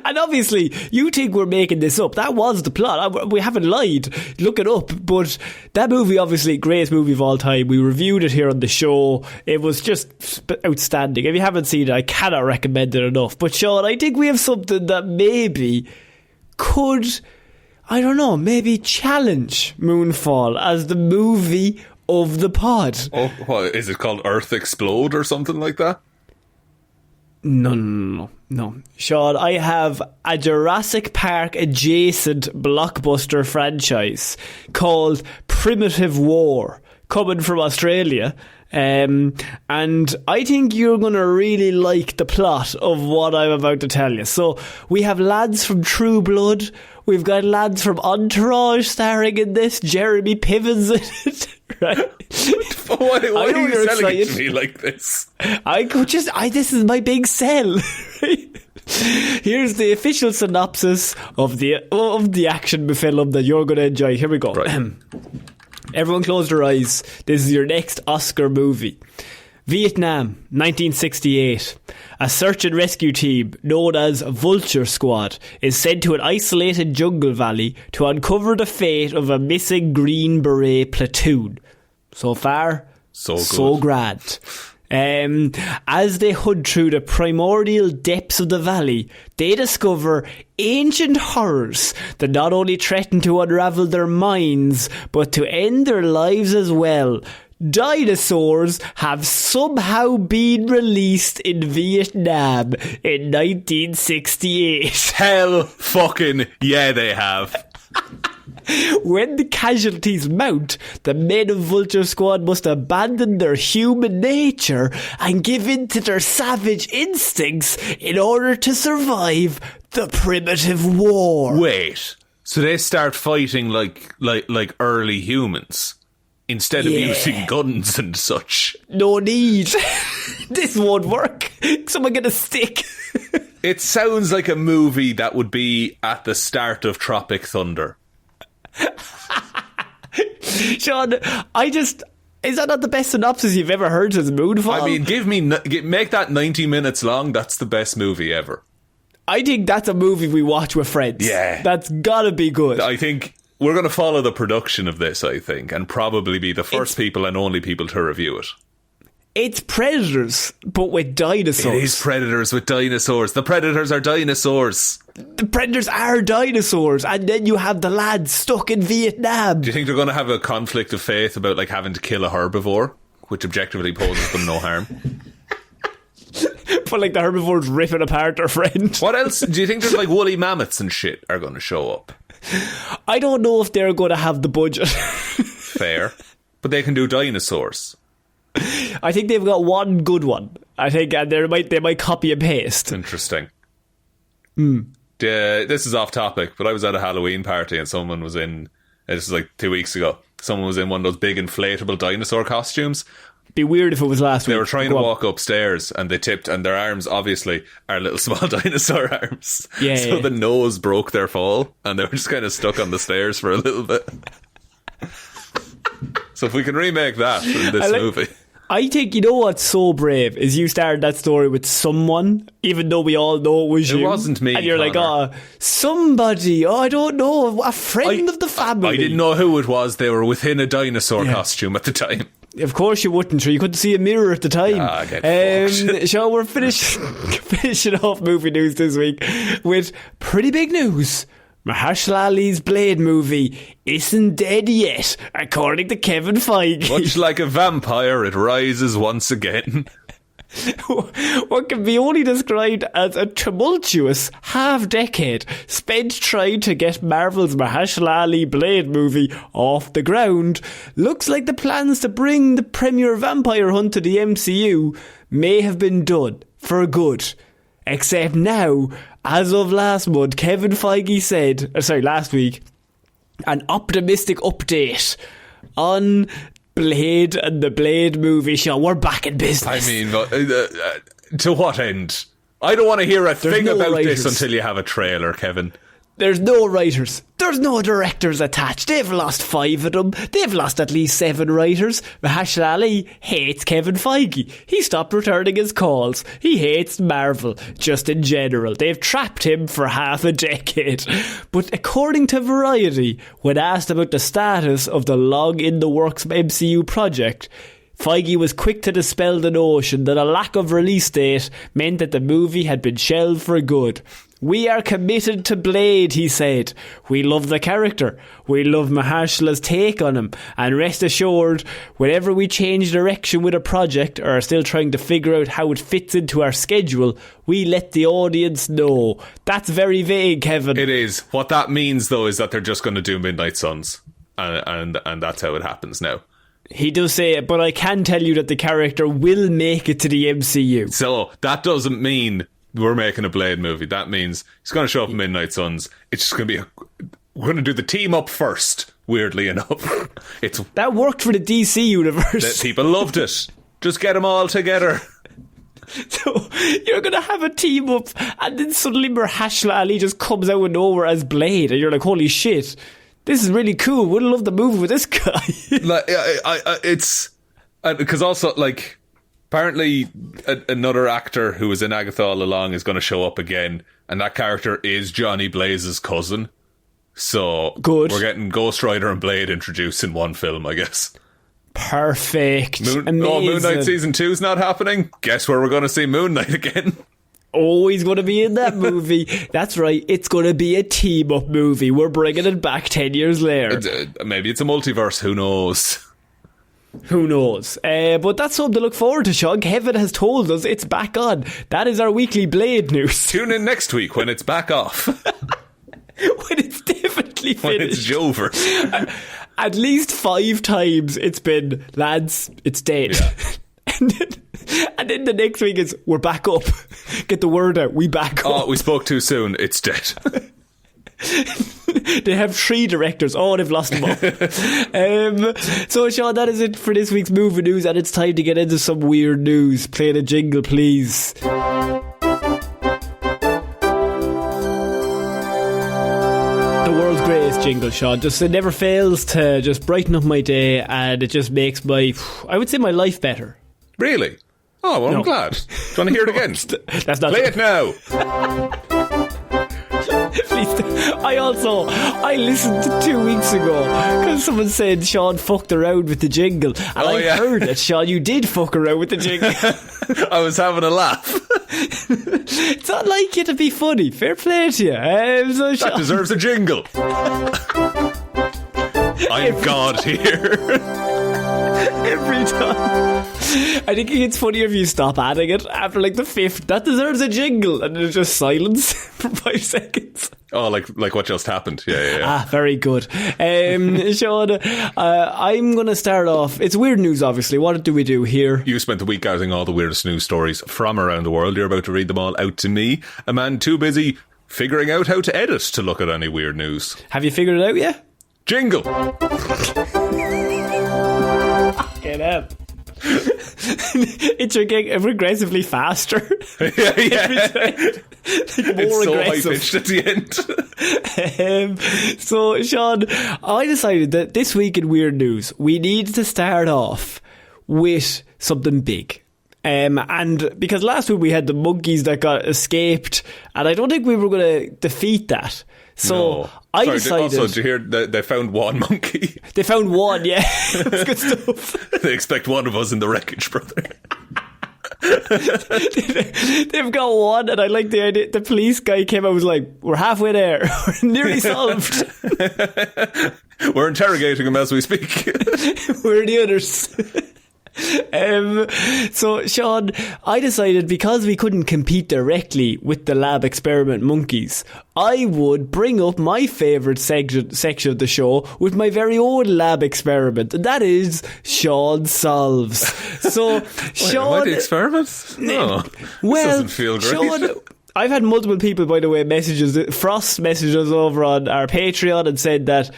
And obviously, you think we're making this up. That was the plot. We haven't lied. Look it up. But that movie, obviously, greatest movie of all time. We reviewed it here on the show. It was just outstanding. If you haven't seen it, I cannot recommend it enough. But Shaun, I think we have something that maybe could, I don't know, maybe challenge Moonfall as the movie of the pod. Oh, what, is it called Earth Explode or something like that? No. Shaun, I have a Jurassic Park adjacent blockbuster franchise called Primitive War coming from Australia. And I think you're going to really like the plot of what I'm about to tell you. So we have lads from True Blood. We've got lads from Entourage starring in this. Jeremy Piven's in it. Right? Why are you selling it to me like this? This is my big sell. Here's the official synopsis of the action film that you're going to enjoy. Here we go. Right. Everyone close their eyes. This is your next Oscar movie. Vietnam, 1968. A search and rescue team known as Vulture Squad is sent to an isolated jungle valley to uncover the fate of a missing Green Beret platoon. So far, so grand. As they hunt through the primordial depths of the valley, they discover ancient horrors that not only threaten to unravel their minds, but to end their lives as well. Dinosaurs have somehow been released in Vietnam in 1968. Hell fucking yeah, they have. When the casualties mount, the men of Vulture Squad must abandon their human nature and give in to their savage instincts in order to survive the primitive war. Wait, so they start fighting like early humans instead of using guns and such? No need. This won't work. Someone get a stick. It sounds like a movie that would be at the start of Tropic Thunder. Shaun, is that not the best synopsis you've ever heard as Moonfall? I mean, make that 90 minutes long. That's the best movie ever. I think that's a movie we watch with friends. Yeah. That's gotta be good. I think we're going to follow the production of this, I think, and probably be the first people and only people to review it. It's Predators, but with dinosaurs. It is Predators with dinosaurs. The Predators are dinosaurs. The Predators are dinosaurs, and then you have the lads stuck in Vietnam. Do you think they're going to have a conflict of faith about like having to kill a herbivore, which objectively poses them no harm? But like the herbivores ripping apart their friend. What else? Do you think there's like woolly mammoths and shit are going to show up? I don't know if they're going to have the budget. Fair. But they can do dinosaurs. I think they've got one good one. I think they might copy and paste. Interesting. This is off topic, but I was at a Halloween party and someone was in, this was like 2 weeks ago, someone was in one of those big inflatable dinosaur costumes. Be weird if it was last week. They were trying to walk upstairs and they tipped, and their arms obviously are little small dinosaur arms. Yeah. So the nose broke their fall and they were just kind of stuck on the stairs for a little bit. So if we can remake that in this movie. I think, you know what's so brave is you started that story with someone, even though we all know it was you. It wasn't me, and you're Connor. like, somebody, I don't know, a friend of the family. I didn't know who it was. They were within a dinosaur costume at the time. Of course you wouldn't, sure. You couldn't see a mirror at the time. Shaun, we're finishing off movie news this week with pretty big news. Mahershala Ali's Blade movie isn't dead yet, according to Kevin Feige. Much like a vampire, it rises once again. What can be only described as a tumultuous half-decade spent trying to get Marvel's Mahershala Ali Blade movie off the ground looks like the plans to bring the premier vampire hunt to the MCU may have been done for good. Except now, as of last month, Kevin Feige said, last week, an optimistic update on Blade and the Blade movie show. We're back in business. I mean, to what end? I don't want to hear a thing about this until you have a trailer, Kevin. There's no writers. There's no directors attached. They've lost 5 of them. They've lost at least 7 writers. Mahershala Ali hates Kevin Feige. He stopped returning his calls. He hates Marvel, just in general. They've trapped him for half a decade. But according to Variety, when asked about the status of the long-in-the-works MCU project, Feige was quick to dispel the notion that a lack of release date meant that the movie had been shelved for good. We are committed to Blade, he said. We love the character. We love Mahershala's take on him. And rest assured, whenever we change direction with a project or are still trying to figure out how it fits into our schedule, we let the audience know. That's very vague, Kevin. It is. What that means, though, is that they're just going to do Midnight Suns. And that's how it happens now. He does say it, but I can tell you that the character will make it to the MCU. So that doesn't mean we're making a Blade movie. That means he's going to show up in Midnight Suns. It's just going to be we're going to do the team up first, weirdly enough. That worked for the DC universe. People loved it. Just get them all together. So you're going to have a team up and then suddenly Mahershala Ali just comes out of nowhere as Blade and you're like, holy shit, this is really cool. Would love the movie with this guy. It's because also, like, apparently another actor who was in Agatha all along is going to show up again, and that character is Johnny Blaze's cousin. So good. We're getting Ghost Rider and Blade introduced in one film, I guess. Perfect. Moon Knight season 2's not happening. Guess where we're going to see Moon Knight again? Always going to be in that movie. That's right, it's going to be a team-up movie. We're bringing it back 10 years later. Maybe it's a multiverse, who knows? Who knows? But that's something to look forward to, Sean. Kevin has told us it's back on. That is our weekly Blade news. Tune in next week when it's back off. When it's definitely finished. When it's over. At least 5 times it's been, lads, it's dead. Yeah. And then the next week is, we're back up. Get the word out, we back up. Oh, we spoke too soon, it's dead. They have 3 directors. Oh, they've lost them all. So, Sean, that is it for this week's movie news, and it's time to get into some weird news. Play the jingle, please. The world's greatest jingle, Sean. Just, it never fails to just brighten up my day, and it just makes my life better. Really? Oh, well, no. I'm glad. Do you want to hear it again? That's not Play it now. Please. I listened to 2 weeks ago because someone said Sean fucked around with the jingle, and I heard it. Sean, you did fuck around with the jingle. I was having a laugh. It's not like you to be funny. Fair play to you. That deserves a jingle. I'm God here. Every time. I think it's funnier if you stop adding it after like the 5th. That deserves a jingle. And there's just silence for 5 seconds. Oh, like what just happened. Yeah. Ah, very good. Sean, I'm going to start off. It's weird news, obviously. What do we do here? You spent the week gathering all the weirdest news stories from around the world. You're about to read them all out to me, a man too busy figuring out how to edit to look at any weird news. Have you figured it out yet? Jingle. Get up. It's getting progressively faster. Yeah. Like more it's so aggressive. high-pitched at the end. So, Sean, I decided that this week in Weird News, we need to start off with something big. And because last week we had the monkeys that got escaped, and I don't think we were going to defeat that. So No. I Sorry, decided... Also, did you hear that they found one monkey? They found one, yeah. That's good stuff. They expect one of us in the wreckage, brother. They've got one, and I like the idea. The police guy came out and was like, we're halfway there. We're nearly solved. We're interrogating him as we speak. We're the others. So Shaun, I decided because we couldn't compete directly with the lab experiment monkeys, I would bring up my favourite section of the show with my very own lab experiment, and that is Shaun Solves. So Shaun, Why the experiment? No, well, this doesn't feel great. Shaun, I've had multiple people, by the way, Frost messaged us over on our Patreon and said that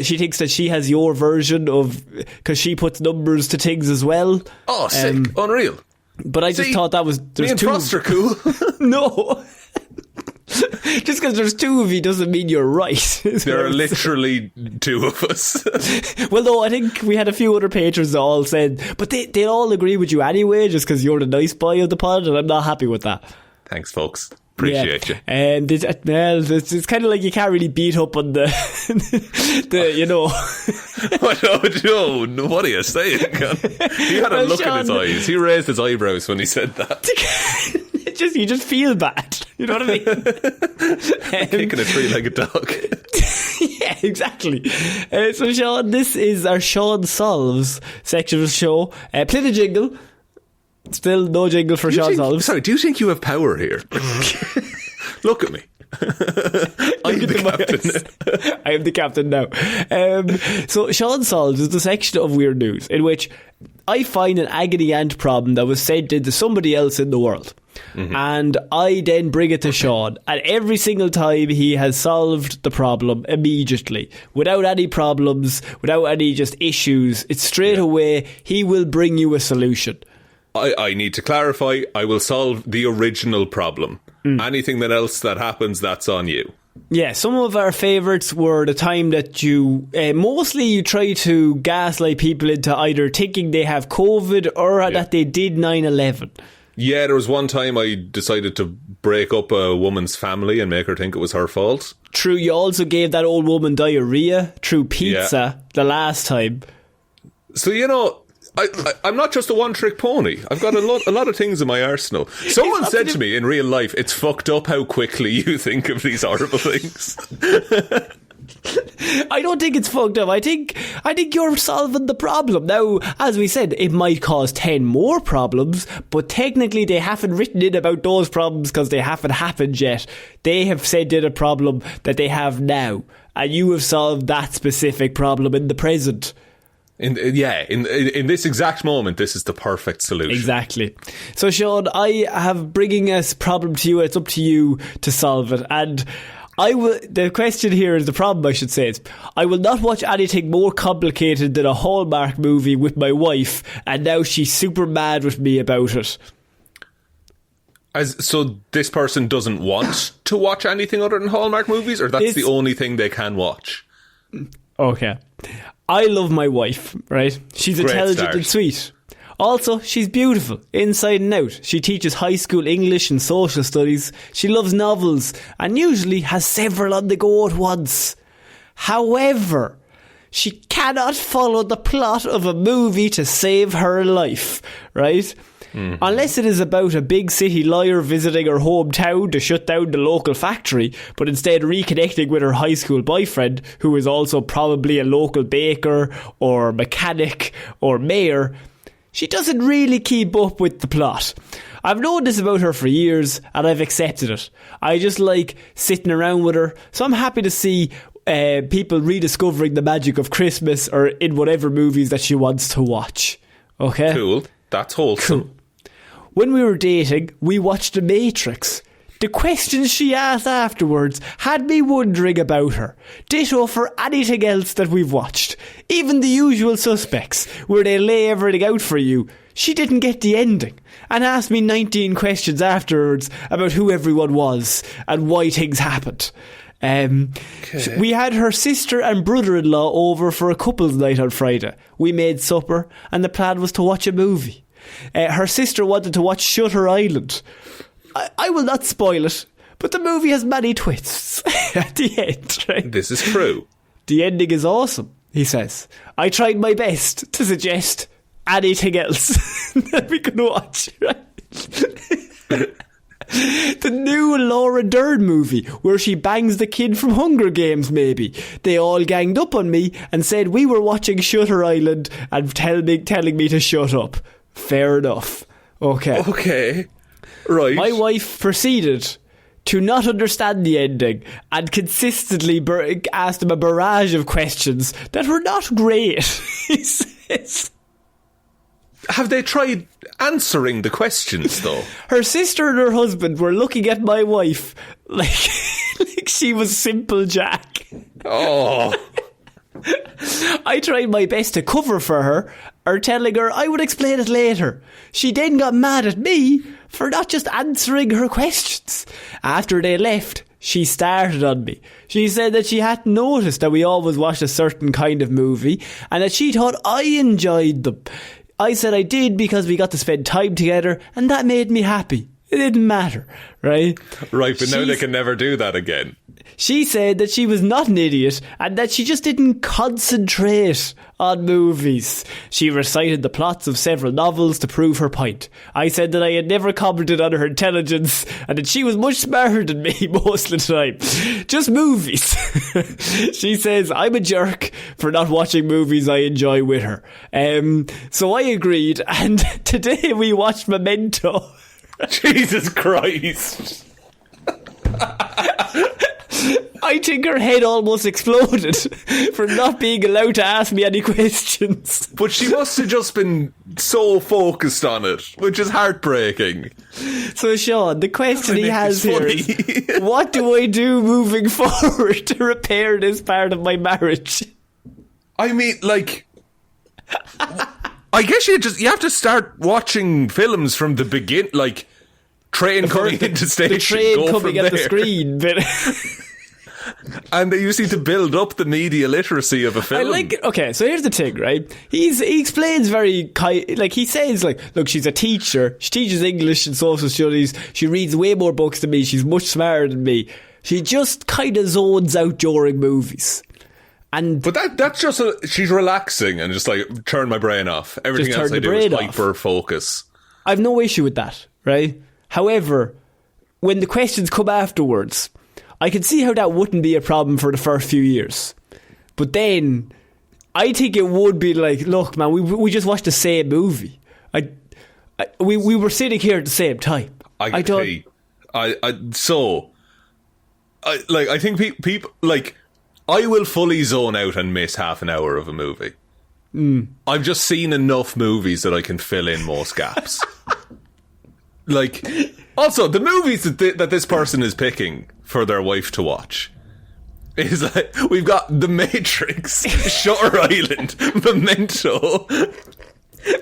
she thinks that she has your version of, because she puts numbers to things as well. Oh, sick. Unreal. But I just thought that was... Me and Frost are cool. No. Just because there's two of you doesn't mean you're right. There are literally two of us. Well, no, I think we had a few other patrons that all said, but they all agree with you anyway, just because you're the nice boy of the pod, and I'm not happy with that. Thanks, folks. Appreciate you. And it's kind of like you can't really beat up on the you know. No, what are you saying? He had a look in his eyes. He raised his eyebrows when he said that. You just feel bad. You know what I mean? Kicking a three-legged dog. Yeah, exactly. So Shaun, this is our Shaun Solves section of the show. Play the jingle. Still no jingle for Shaun Solves. Sorry, do you think you have power here? Look at me. I'm the captain. I am the captain now. So Shaun Solves is the section of weird news in which I find an agony aunt problem that was sent into somebody else in the world. Mm-hmm. And I then bring it to Shaun, and every single time he has solved the problem immediately, without any problems, without any just issues, it's straight away he will bring you a solution. I need to clarify, I will solve the original problem. Anything else that happens, that's on you. Yeah, some of our favourites were the time that you mostly you try to gaslight people into either thinking they have COVID or that they did 9/11. Yeah, there was one time I decided to break up a woman's family and make her think it was her fault. True, you also gave that old woman diarrhea through pizza the last time. So, you know, I'm not just a one-trick pony. I've got a lot of things in my arsenal. Someone said to me in real life, it's fucked up how quickly you think of these horrible things. I don't think it's fucked up. I think you're solving the problem. Now, as we said, it might cause 10 more problems, but technically they haven't written in about those problems because they haven't happened yet. They have sent in a problem that they have now, and you have solved that specific problem in the present. In this exact moment, this is the perfect solution. Exactly. So, Shaun, I have bringing a problem to you. It's up to you to solve it. And the question here is the problem, I should say, is I will not watch anything more complicated than a Hallmark movie with my wife, and now she's super mad with me about it. So this person doesn't want to watch anything other than Hallmark movies, or that's the only thing they can watch? Okay. I love my wife, right? She's intelligent and sweet. Also, she's beautiful, inside and out. She teaches high school English and social studies. She loves novels and usually has several on the go at once. However, she cannot follow the plot of a movie to save her life, right? Mm-hmm. Unless it is about a big city lawyer visiting her hometown to shut down the local factory, but instead reconnecting with her high school boyfriend, who is also probably a local baker or mechanic or mayor, she doesn't really keep up with the plot. I've known this about her for years and I've accepted it. I just like sitting around with her, so I'm happy to see people rediscovering the magic of Christmas or in whatever movies that she wants to watch. Okay? Cool. That's wholesome. Cool. When we were dating, we watched The Matrix. The questions she asked afterwards had me wondering about her. Ditto for anything else that we've watched. Even The Usual Suspects, where they lay everything out for you. She didn't get the ending and asked me 19 questions afterwards about who everyone was and why things happened. Okay. We had her sister and brother-in-law over for a couple's night on Friday. We made supper and the plan was to watch a movie. Her sister wanted to watch Shutter Island. I will not spoil it, but the movie has many twists at the end, right? This is true. The ending is awesome, he says. I tried my best to suggest anything else that we could watch, right? The new Laura Dern movie where she bangs the kid from Hunger Games, maybe. They all ganged up on me and said we were watching Shutter Island and telling me to shut up. Fair enough. Okay. Right. My wife proceeded to not understand the ending and consistently asked him a barrage of questions that were not great, he says. Have they tried answering the questions, though? Her sister and her husband were looking at my wife like she was Simple Jack. Oh. I tried my best to cover for her, or telling her I would explain it later. She then got mad at me for not just answering her questions. After they left, she started on me. She said that she hadn't noticed that we always watched a certain kind of movie and that she thought I enjoyed them. I said I did because we got to spend time together and that made me happy. It didn't matter, right? Right, but now they can never do that again. She said that she was not an idiot and that she just didn't concentrate on movies. She recited the plots of several novels to prove her point. I said that I had never commented on her intelligence and that she was much smarter than me most of the time. Just movies. She says I'm a jerk for not watching movies I enjoy with her. So I agreed, and today we watched Memento. Jesus Christ. I think her head almost exploded for not being allowed to ask me any questions. But she must have just been so focused on it, which is heartbreaking. So Shaun, the question he has here is, what do I do moving forward to repair this part of my marriage? I mean, like, I guess you have to start watching films from the begin, like train coming into station, the train go coming from at there. the screen bit. And they usually to build up the media literacy of a film. I like it. Okay, so here's the thing, right? He explains very like he says, like, look, she's a teacher. She teaches English and social studies. She reads way more books than me. She's much smarter than me. She just kind of zones out during movies. But that's just she's relaxing and just like turn my brain off. Everything else I do is hyper focus. I've no issue with that, right? However, when the questions come afterwards, I can see how that wouldn't be a problem for the first few years. But then I think it would be like, look, man, we just watched the same movie. We were sitting here at the same time. I think people like, I will fully zone out and miss half an hour of a movie. I've just seen enough movies that I can fill in most gaps. Like, also, the movies that this person is picking for their wife to watch is like, we've got The Matrix, Shutter Island, Memento.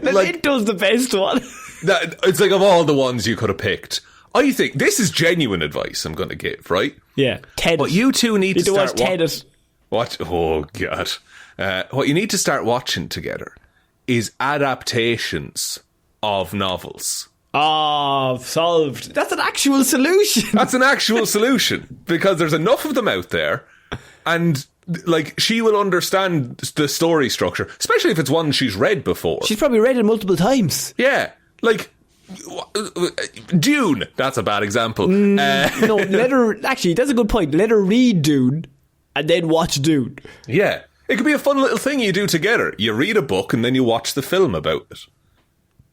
Memento's the best one. It's like, of all the ones you could have picked, I think this is genuine advice I'm going to give, right? Yeah, Tenet. But you two need to start watch Tenet. Oh God! What you need to start watching together is adaptations of novels. Solved. That's an actual solution. That's an actual solution because there's enough of them out there, and like she will understand the story structure, especially if it's one she's read before. She's probably read it multiple times. Yeah, like Dune. That's a bad example. No, let her. Actually, that's a good point. Let her read Dune and then watch Dune. Yeah, it could be a fun little thing you do together. You read a book and then you watch the film about it.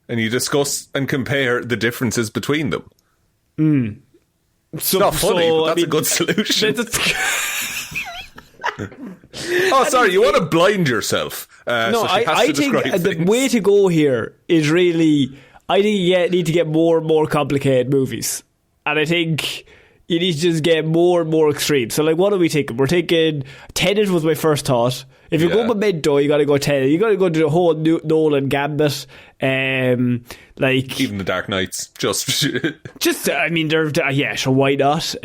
And you discuss and compare the differences between them. It's not funny, but that's a good solution. Sorry, you want to blind yourself. No, I think the way to go here is really, I think you need to get more and more complicated movies. And I think you need to just get more and more extreme. So, like, what are we taking? We're taking Tenet was my first thought. If you go Memento, you got to go Tenet. You got to go to the whole Nolan gambit. Like even the Dark Knights, I mean, sure, why not?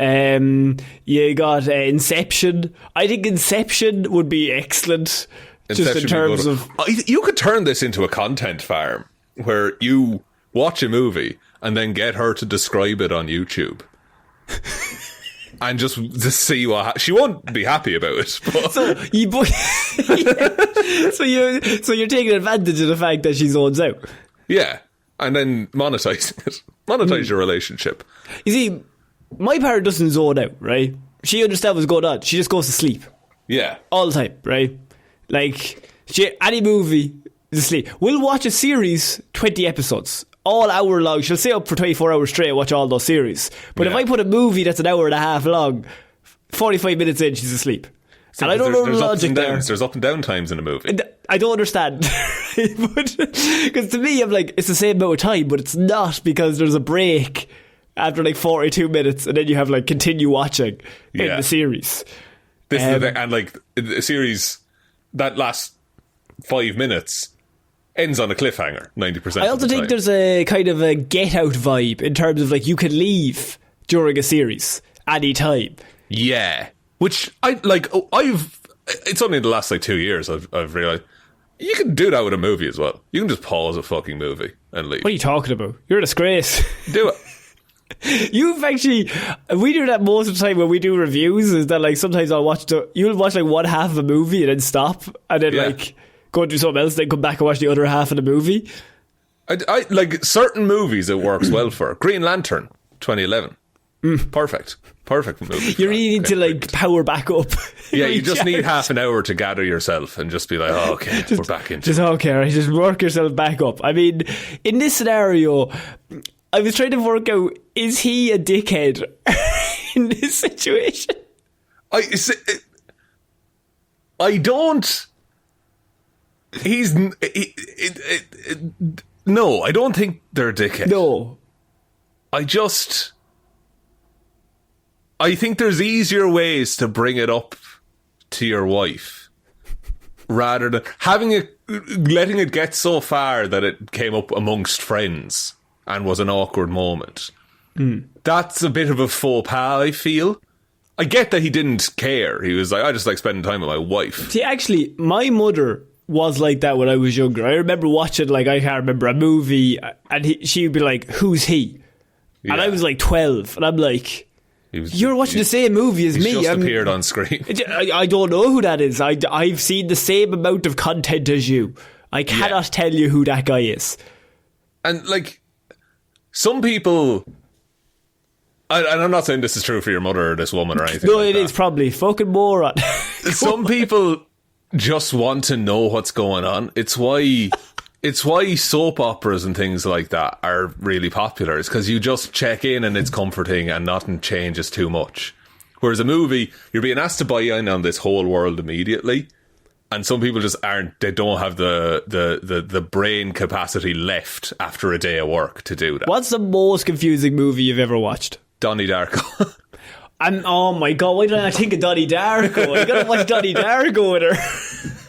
You got Inception. I think Inception would be excellent. Just in terms of, you could turn this into a content farm. where you watch a movie and then get her to describe it on YouTube. And just to see she won't be happy about it. But. So you're taking advantage of the fact that she zones out. Yeah, and then monetizing it. Monetize your relationship. You see, my partner doesn't zone out, right? She understands what's going on. She just goes to sleep. Yeah, all the time, right? Like any movie, just sleep. We'll watch a series, 20 episodes. All hour long. She'll stay up for 24 hours straight and watch all those series. But if I put a movie that's an hour and a half long, 45 minutes in, she's asleep. So and I don't know the logic there. There's up and down times in a movie. I don't understand. Because to me, I'm like, it's the same amount of time, but it's not, because there's a break after like 42 minutes and then you have like continue watching in the series. This is the thing. And like the series, that last 5 minutes ends on a cliffhanger 90%. I also think there's a kind of a Get Out vibe in terms of like you can leave during a series any time. Yeah, which it's only in the last like 2 years I've realised you can do that with a movie as well. You can just pause a fucking movie and leave. What are you talking about? You're a disgrace. Do it. We do that most of the time when we do reviews, is that like sometimes you'll watch like one half of a movie and then stop and then like go and do something else, then come back and watch the other half of the movie. I like certain movies it works well for. Green Lantern 2011. Perfect movie. You really need to like power back up. Yeah, you just need half an hour to gather yourself and just be like, oh, okay, we're back into it. Just work yourself back up. I mean, in this scenario, I was trying to work out, is he a dickhead in this situation? I don't. No, I don't think they're a dickhead. No. I think there's easier ways to bring it up to your wife rather than letting it get so far that it came up amongst friends and was an awkward moment. That's a bit of a faux pas, I feel. I get that he didn't care. He was like, I just like spending time with my wife. See, actually, my mother was like that when I was younger. I remember watching, like, I can't remember, a movie, and she would be like, who's he? Yeah. And I was like 12, and I'm like, you're watching the same movie as me. He's just appeared on screen. I don't know who that is. I've seen the same amount of content as you. I cannot tell you who that guy is. And, like, some people... And I'm not saying this is true for your mother or this woman or anything. No, like it is probably. Fucking moron. Some people just want to know what's going on. It's why soap operas and things like that are really popular. It's because you just check in and it's comforting and nothing changes too much. Whereas a movie, you're being asked to buy in on this whole world immediately. And some people just aren't. They don't have the brain capacity left after a day of work to do that. What's the most confusing movie you've ever watched? Donnie Darko. Oh my god, why did I think of Donnie Darko? You gotta watch Donnie Darko with her.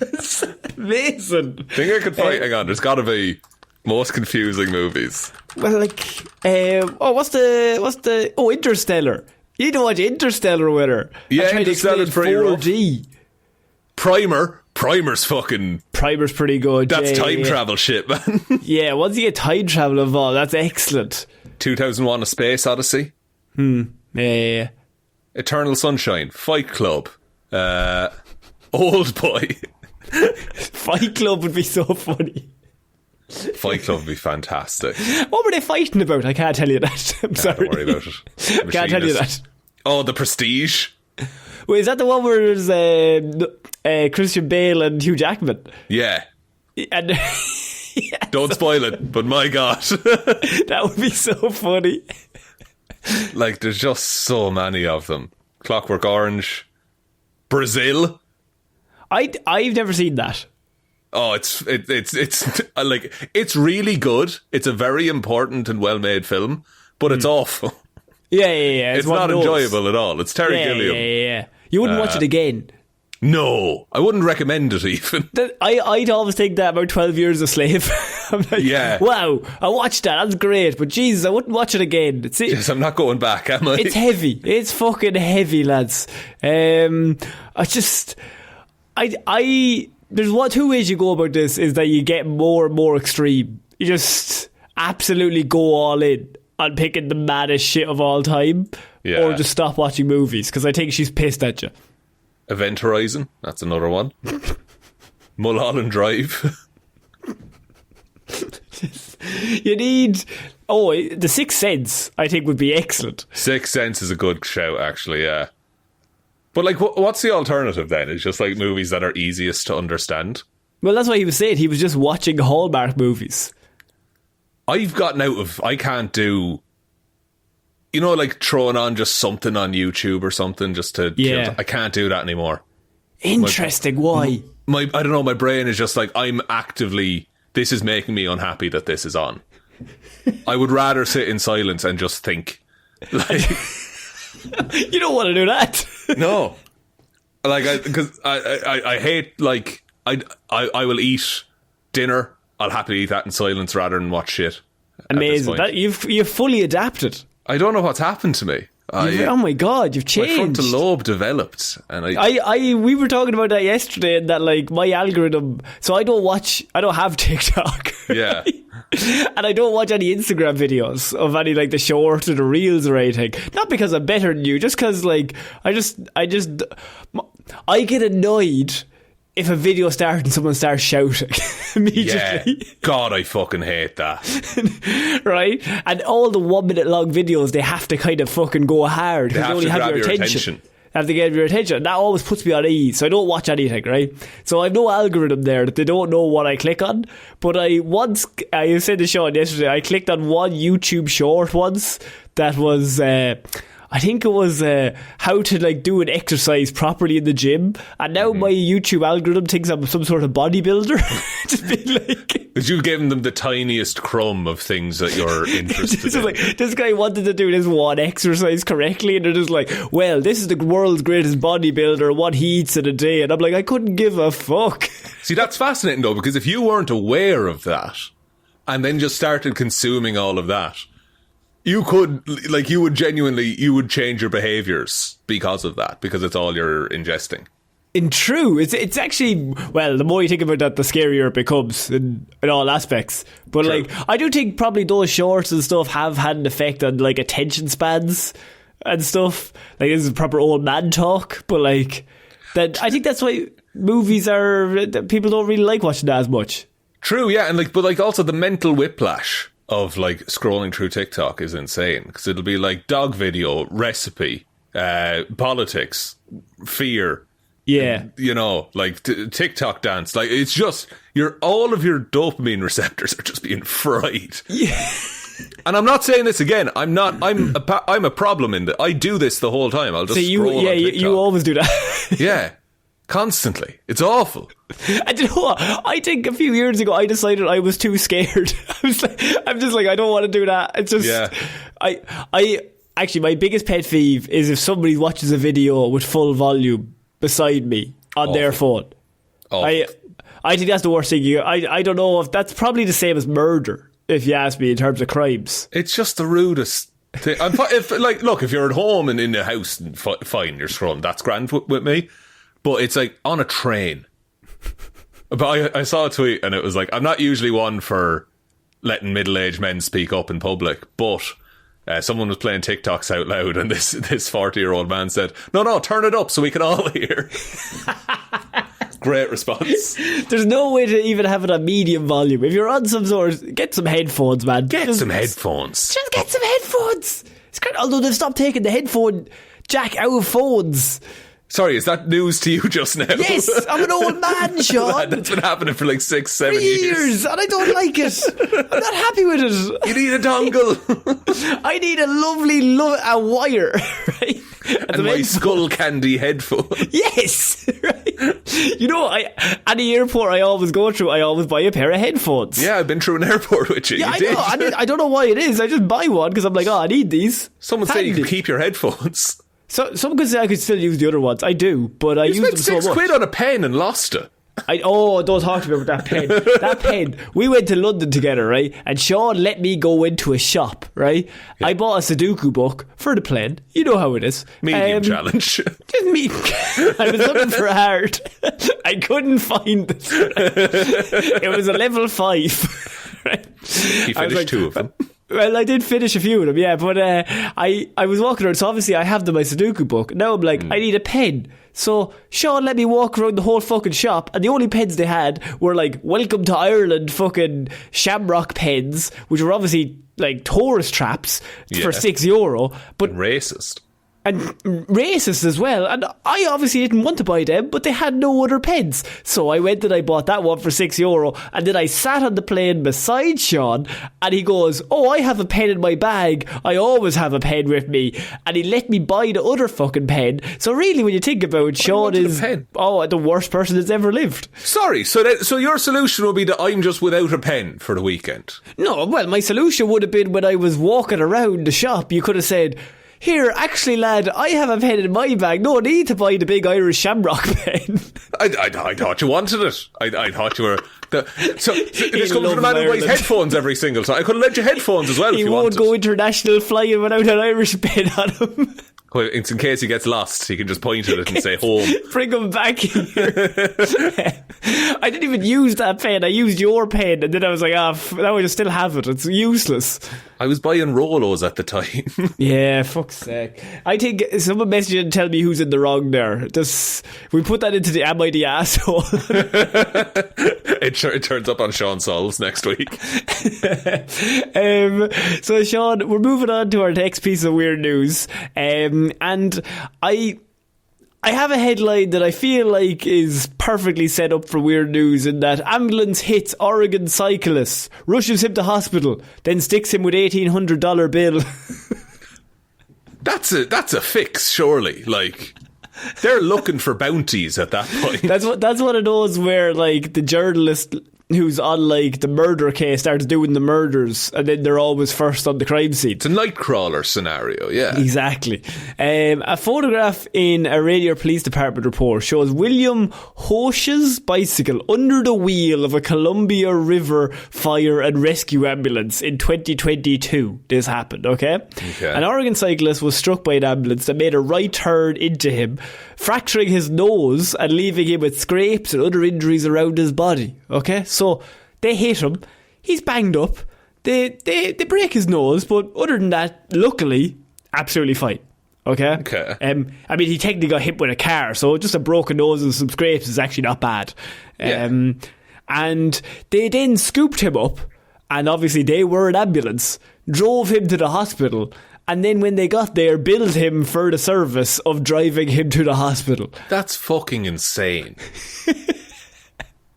It's amazing. I think I could find... hang on, there's gotta be most confusing movies. Well, like... what's the... Oh, Interstellar. You need to watch Interstellar with her. Yeah, Interstellar's pretty rough. 4D. Primer's fucking... Primer's pretty good. That's time travel shit, man. Yeah, once you get time travel involved, that's excellent. 2001: A Space Odyssey. Yeah. Eternal Sunshine. Fight Club. Old Boy. Fight Club would be so funny. Fight Club would be fantastic. What were they fighting about? I can't tell you that. I'm sorry. Don't worry about it. Can't tell you that. Oh, The Prestige. Wait, is that the one where there's Christian Bale and Hugh Jackman? Yeah. And don't spoil it, but my God. That would be so funny. Like, there's just so many of them. Clockwork Orange. Brazil. I've never seen that. Oh, it's like, it's really good. It's a very important and well-made film, but it's awful. Yeah. It's not enjoyable at all. It's Terry Gilliam. Yeah. You wouldn't watch it again. No, I wouldn't recommend it even. I'd always think that about 12 Years a Slave. I'm like, wow, I watched that, that's great, but Jesus, I wouldn't watch it again. Yes, I'm not going back, am I? It's heavy. It's fucking heavy, lads. There's two ways you go about this, is that you get more and more extreme. you just absolutely go all in on picking the maddest shit of all time, or just stop watching movies, because I think she's pissed at you. Event Horizon, that's another one. Mulholland Drive. You need... The Sixth Sense, I think, would be excellent. Sixth Sense is a good shout, actually, yeah. But, like, what's the alternative, then? It's just, like, movies that are easiest to understand? Well, that's what he was saying. He was just watching Hallmark movies. I've gotten out of... I can't do... You know, like, throwing on just something on YouTube or something just to... Yeah. I can't do that anymore. Interesting, why? I don't know, my brain is just like, I'm actively... This is making me unhappy that this is on. I would rather sit in silence and just think. Like, you don't want to do that. No. Like, because I hate, like, I will eat dinner. I'll happily eat that in silence rather than watch shit. Amazing. That you've fully adapted. I don't know what's happened to me. Oh my God, you've changed. My frontal lobe developed, and we were talking about that yesterday, and that, like, my algorithm. So I don't have TikTok. Yeah. And I don't watch any Instagram videos of any, like, the shorts or the reels or anything. Not because I'm better than you, just because, like, I get annoyed if a video starts and someone starts shouting immediately. Yeah. God, I fucking hate that. Right? And all the 1 minute long videos, they have to kind of fucking go hard. They have only to have grab your attention. They have to get your attention. That always puts me on ease. So I don't watch anything, right? So I have no algorithm there that they don't know what I click on. But I said to Shaun yesterday, I clicked on one YouTube short once that was... I think it was how to, like, do an exercise properly in the gym, and now my YouTube algorithm thinks I'm some sort of bodybuilder. Just being like, because you've given them the tiniest crumb of things that you're interested in. Like, this guy wanted to do this one exercise correctly, and they're just like, well, this is the world's greatest bodybuilder, what he eats in a day, and I'm like, I couldn't give a fuck. See, that's fascinating though, because if you weren't aware of that and then just started consuming all of that, you would change your behaviours because of that, because it's all you're ingesting. It's actually, well, the more you think about that, the scarier it becomes in all aspects. But True. Like, I do think probably those shorts and stuff have had an effect on, like, attention spans and stuff. Like, this is proper old man talk, but, like, that, I think that's why movies that people don't really like watching that as much. True, yeah, and like, but like also the mental whiplash of, like, scrolling through TikTok is insane, because it'll be like dog video, recipe, politics, fear, you know, like TikTok dance. Like, it's just all of your dopamine receptors are just being fried. Yeah. And I'm not saying this again. I'm a problem in that. I do this the whole time. I'll just scroll on TikTok. You always do that. Yeah. Constantly. It's awful. And you know what? I think a few years ago I decided I was too scared. I'm just like, I don't want to do that. It's just, yeah. I actually, my biggest pet peeve is if somebody watches a video with full volume beside me on their phone. I think that's the worst thing. I don't know if that's probably the same as murder, if you ask me, in terms of crimes. It's just the rudest thing. Look, if you're at home and in the house, fine, you're scrolling. That's grand with me. But it's like on a train. But I saw a tweet and it was like, I'm not usually one for letting middle-aged men speak up in public, but someone was playing TikToks out loud and this 40-year-old man said, no, turn it up so we can all hear. Great response. There's no way to even have it on medium volume. If you're on some sort, get some headphones, man. Get some headphones. Just get some headphones. It's great. Although they've stopped taking the headphone jack out of phones. Sorry, is that news to you just now? Yes, I'm an old man, Shaun. That's been happening for like 6-7 years. And I don't like it. I'm not happy with it. You need a dongle. I need a lovely a wire, right? And my skull candy headphone. Yes, right. You know, at the airport I always go through, I always buy a pair of headphones. Yeah, I've been through an airport with you. Yeah, you I know. I don't know why it is. I just buy one because I'm like, I need these. Someone said you can keep your headphones. So some could say I could still use the other ones. I do, but I use them so much. You spent £6 on a pen and lost it. Don't talk to me about that pen. That pen. We went to London together, right? And Shaun let me go into a shop, right? Yeah. I bought a Sudoku book for the plane. You know how it is. Medium challenge. Just medium. I was looking for hard. I couldn't find this. It was a level 5. Right. He finished 2 of them. Well, I did finish a few of them, yeah, but I was walking around, so obviously I have my Sudoku book. Now I'm like, I need a pen. So Shaun let me walk around the whole fucking shop, and the only pens they had were like Welcome to Ireland fucking shamrock pens, which were obviously like tourist traps for €6. But Racist. And racist as well. And I obviously didn't want to buy them, but they had no other pens. So I went and I bought that one for €6. And then I sat on the plane beside Shaun, and he goes, oh, I have a pen in my bag. I always have a pen with me. And he let me buy the other fucking pen. So really, when you think about it, Shaun is the worst person that's ever lived. Sorry, so your solution would be that I'm just without a pen for the weekend? No, well, my solution would have been when I was walking around the shop, you could have said, here, actually, lad, I have a pen in my bag. No need to buy the big Irish shamrock pen. I thought you wanted it. I thought you were... So this comes from the man who buys headphones every single time. I could have lent you headphones as well if you wanted. He won't go international flying without an Irish pen on him. Well, in case he gets lost, he can just point at it and say home. Bring him back here. I didn't even use that pen. I used your pen, and then I was like, now I just still have it. It's useless. I was buying Rolos at the time. Yeah, fuck's sake. I think someone messaged and tell me who's in the wrong there. We put that into the am I the asshole? It turns up on Sean Solves next week. So Shaun, we're moving on to our next piece of weird news. And I have a headline that I feel like is perfectly set up for weird news, in that ambulance hits Oregon cyclist, rushes him to hospital, then sticks him with $1,800 bill. That's a fix, surely. Like, they're looking for bounties at that point. That's one of those where like the journalist who's on like the murder case starts doing the murders, and then they're always first on the crime scene. It's a Nightcrawler scenario, yeah. Exactly. A photograph in a Radio Police Department report shows William Hosh's bicycle under the wheel of a Columbia River fire and rescue ambulance in 2022. This happened, okay? An Oregon cyclist was struck by an ambulance that made a right turn into him, fracturing his nose and leaving him with scrapes and other injuries around his body, okay? So they hit him, he's banged up, they break his nose, but other than that, luckily, absolutely fine. Okay? I mean, he technically got hit with a car, so just a broken nose and some scrapes is actually not bad. And they then scooped him up, and obviously they were an ambulance, drove him to the hospital, and then when they got there, billed him for the service of driving him to the hospital. That's fucking insane.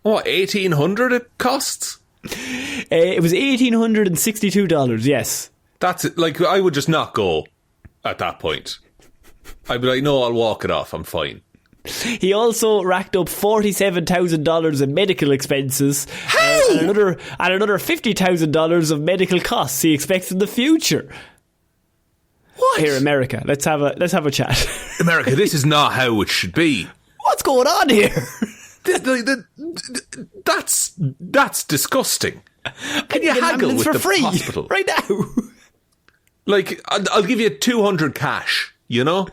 What, $1,800 it costs? It was $1,862, yes. That's it. Like, I would just not go at that point. I'd be like, no, I'll walk it off, I'm fine. He also racked up $47,000 in medical expenses. And another $50,000 of medical costs he expects in the future. What? Here, America, let's have a chat. America, this is not how it should be. What's going on here? That's disgusting. Can you haggle with the free hospital right now? Like, I'll give you 200 cash. You know?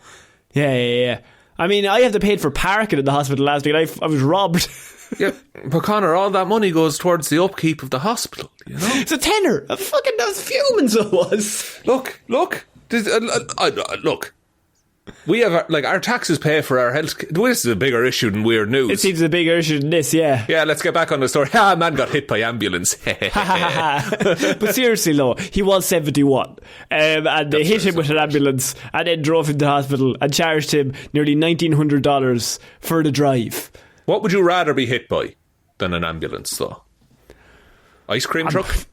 Yeah. I mean, I have to pay for parking in the hospital last week. I was robbed. Yeah, but Conor, all that money goes towards the upkeep of the hospital. You know, it's a tenner. I fucking was fuming. So it was. Look. Look. We have our taxes pay for our health. This is a bigger issue than weird news. It seems a bigger issue than this, yeah. Yeah, let's get back on the story. Man got hit by ambulance. But seriously, though, he was 71, and they hit him with an ambulance, and then drove him to hospital and charged him nearly $1,900 for the drive. What would you rather be hit by than an ambulance, though? Ice cream truck?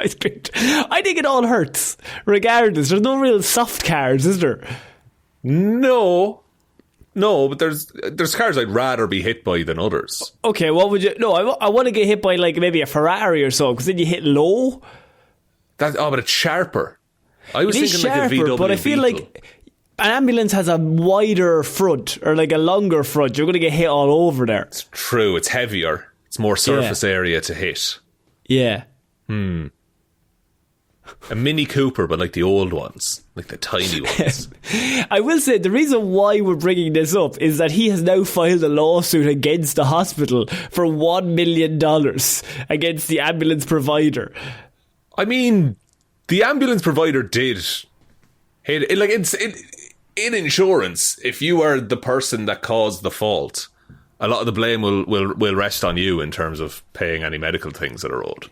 I think it all hurts, regardless. There's no real soft cars, is there? No, but there's cars I'd rather be hit by than others. Okay, what would you... No, I want to get hit by like maybe a Ferrari or so, because then you hit low. But it's sharper. I was thinking sharper, like a VW but I feel Beetle. like an ambulance has a wider front, or like a longer front. You're going to get hit all over there. It's true, it's heavier. It's more surface area to hit. Yeah. A Mini Cooper, but like the old ones, like the tiny ones. I will say the reason why we're bringing this up is that he has now filed a lawsuit against the hospital for $1 million against the ambulance provider. I mean, the ambulance provider did hit it. Like, in insurance, if you are the person that caused the fault, a lot of the blame will rest on you in terms of paying any medical things that are owed.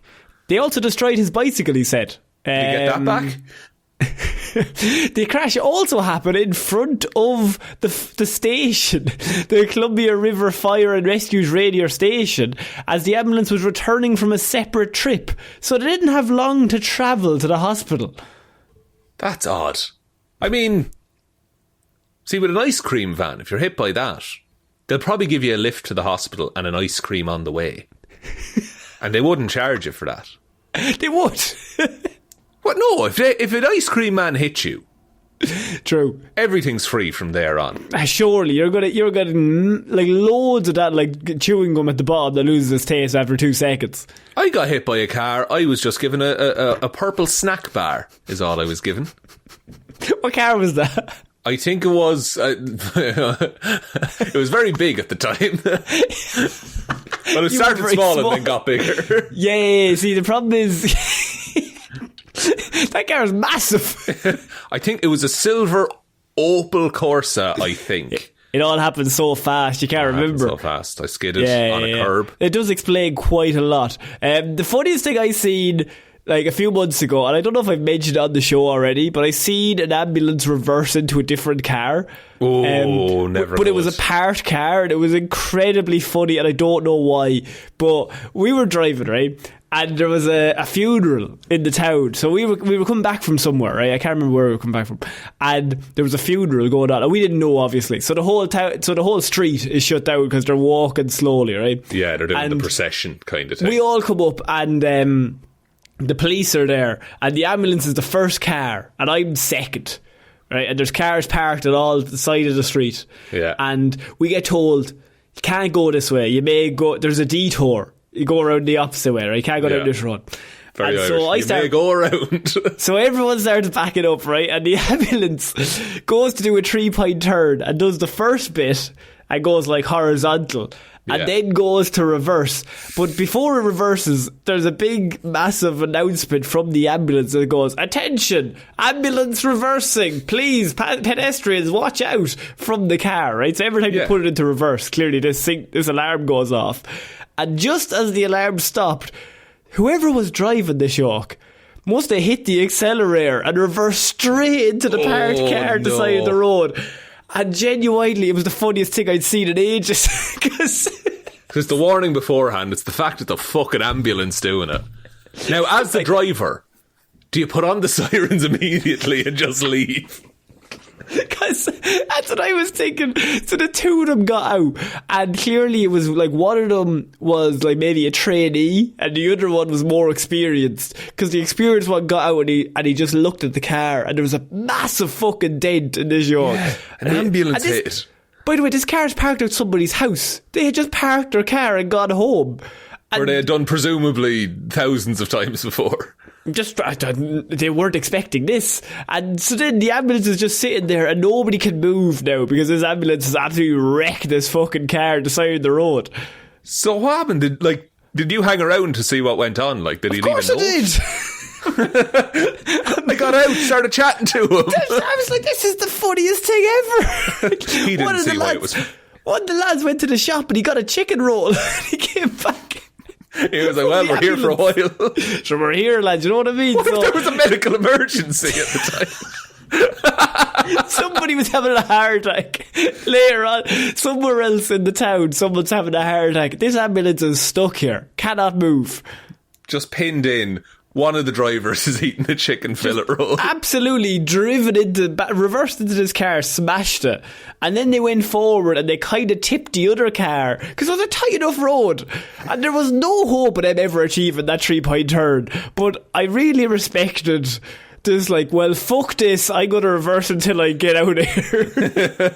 They also destroyed his bicycle, he said. Did you get that back? The crash also happened in front of the station, the Columbia River Fire and Rescue's radio station, as the ambulance was returning from a separate trip. So they didn't have long to travel to the hospital. That's odd. I mean, see, with an ice cream van, if you're hit by that, they'll probably give you a lift to the hospital and an ice cream on the way. And they wouldn't charge you for that. They would. What? No, if an ice cream man hit you, true, everything's free from there on. Surely you're getting like loads of that, like chewing gum at the bottom that loses its taste after 2 seconds. I got hit by a car. I was just given a purple snack bar. Is all I was given. What car was that? I think it was. It was very big at the time. But it started small and then got bigger. Yeah. See, the problem is. That car is massive. I think it was a silver Opel Corsa, I think. It all happened so fast, you can't remember. So fast. I skidded on a curb. It does explain quite a lot. The funniest thing I seen like a few months ago, and I don't know if I've mentioned it on the show already, but I seen an ambulance reverse into a different car. Oh, never. But it was a parked car, and it was incredibly funny, and I don't know why. But we were driving, right? And there was a funeral in the town. So we were coming back from somewhere, right? I can't remember where we were coming back from. And there was a funeral going on. And we didn't know, obviously. So the whole street is shut down because they're walking slowly, right? Yeah, they're doing the procession kind of thing. We all come up and the police are there. And the ambulance is the first car. And I'm second, right? And there's cars parked at all the side of the street. Yeah. And we get told, you can't go this way. You may go, there's a detour. You go around the opposite way, right? You can't go down this road. Very Irish. So you may go around. So everyone starts backing up, right? And the ambulance goes to do a 3-point turn and does the first bit and goes like horizontal and then goes to reverse. But before it reverses, there's a big, massive announcement from the ambulance that goes, "Attention, ambulance reversing. Please, pedestrians, watch out," from the car, right? So every time you put it into reverse, clearly this alarm goes off. And just as the alarm stopped, whoever was driving the shock must have hit the accelerator and reversed straight into the parked car at the side of the road. And genuinely, it was the funniest thing I'd seen in ages. Because the warning beforehand, it's the fact that the fucking ambulance doing it. Now, as the driver, do you put on the sirens immediately and just leave? Because that's what I was thinking. So the two of them got out, and clearly it was like one of them was like maybe a trainee and the other one was more experienced, because the experienced one got out and he just looked at the car and there was a massive fucking dent in this yard. An ambulance hit. By the way, this car's parked out somebody's house. They had just parked their car and gone home. Or they had done presumably thousands of times before. They weren't expecting this. And so then the ambulance is just sitting there and nobody can move now because this ambulance has absolutely wrecked this fucking car at the side of the road. So what happened? Did you hang around to see what went on? Like, did he leave a note? Of course I did. I got out, started chatting to him. I was like, this is the funniest thing ever. He didn't see why it was... One of the lads went to the shop and he got a chicken roll. He came back. He was like, well, we're here for a while. So we're here, lads, you know what I mean? What if there was a medical emergency at the time? Somebody was having a heart attack. Later on, somewhere else in the town, someone's having a heart attack. This ambulance is stuck here. Cannot move. Just pinned in. One of the drivers is eating a chicken fillet roll. Absolutely reversed into this car, smashed it. And then they went forward and they kind of tipped the other car because it was a tight enough road. And there was no hope of them ever achieving that 3-point turn. But I really respected practice, like, well, fuck this, I'm going to reverse until I get out of here.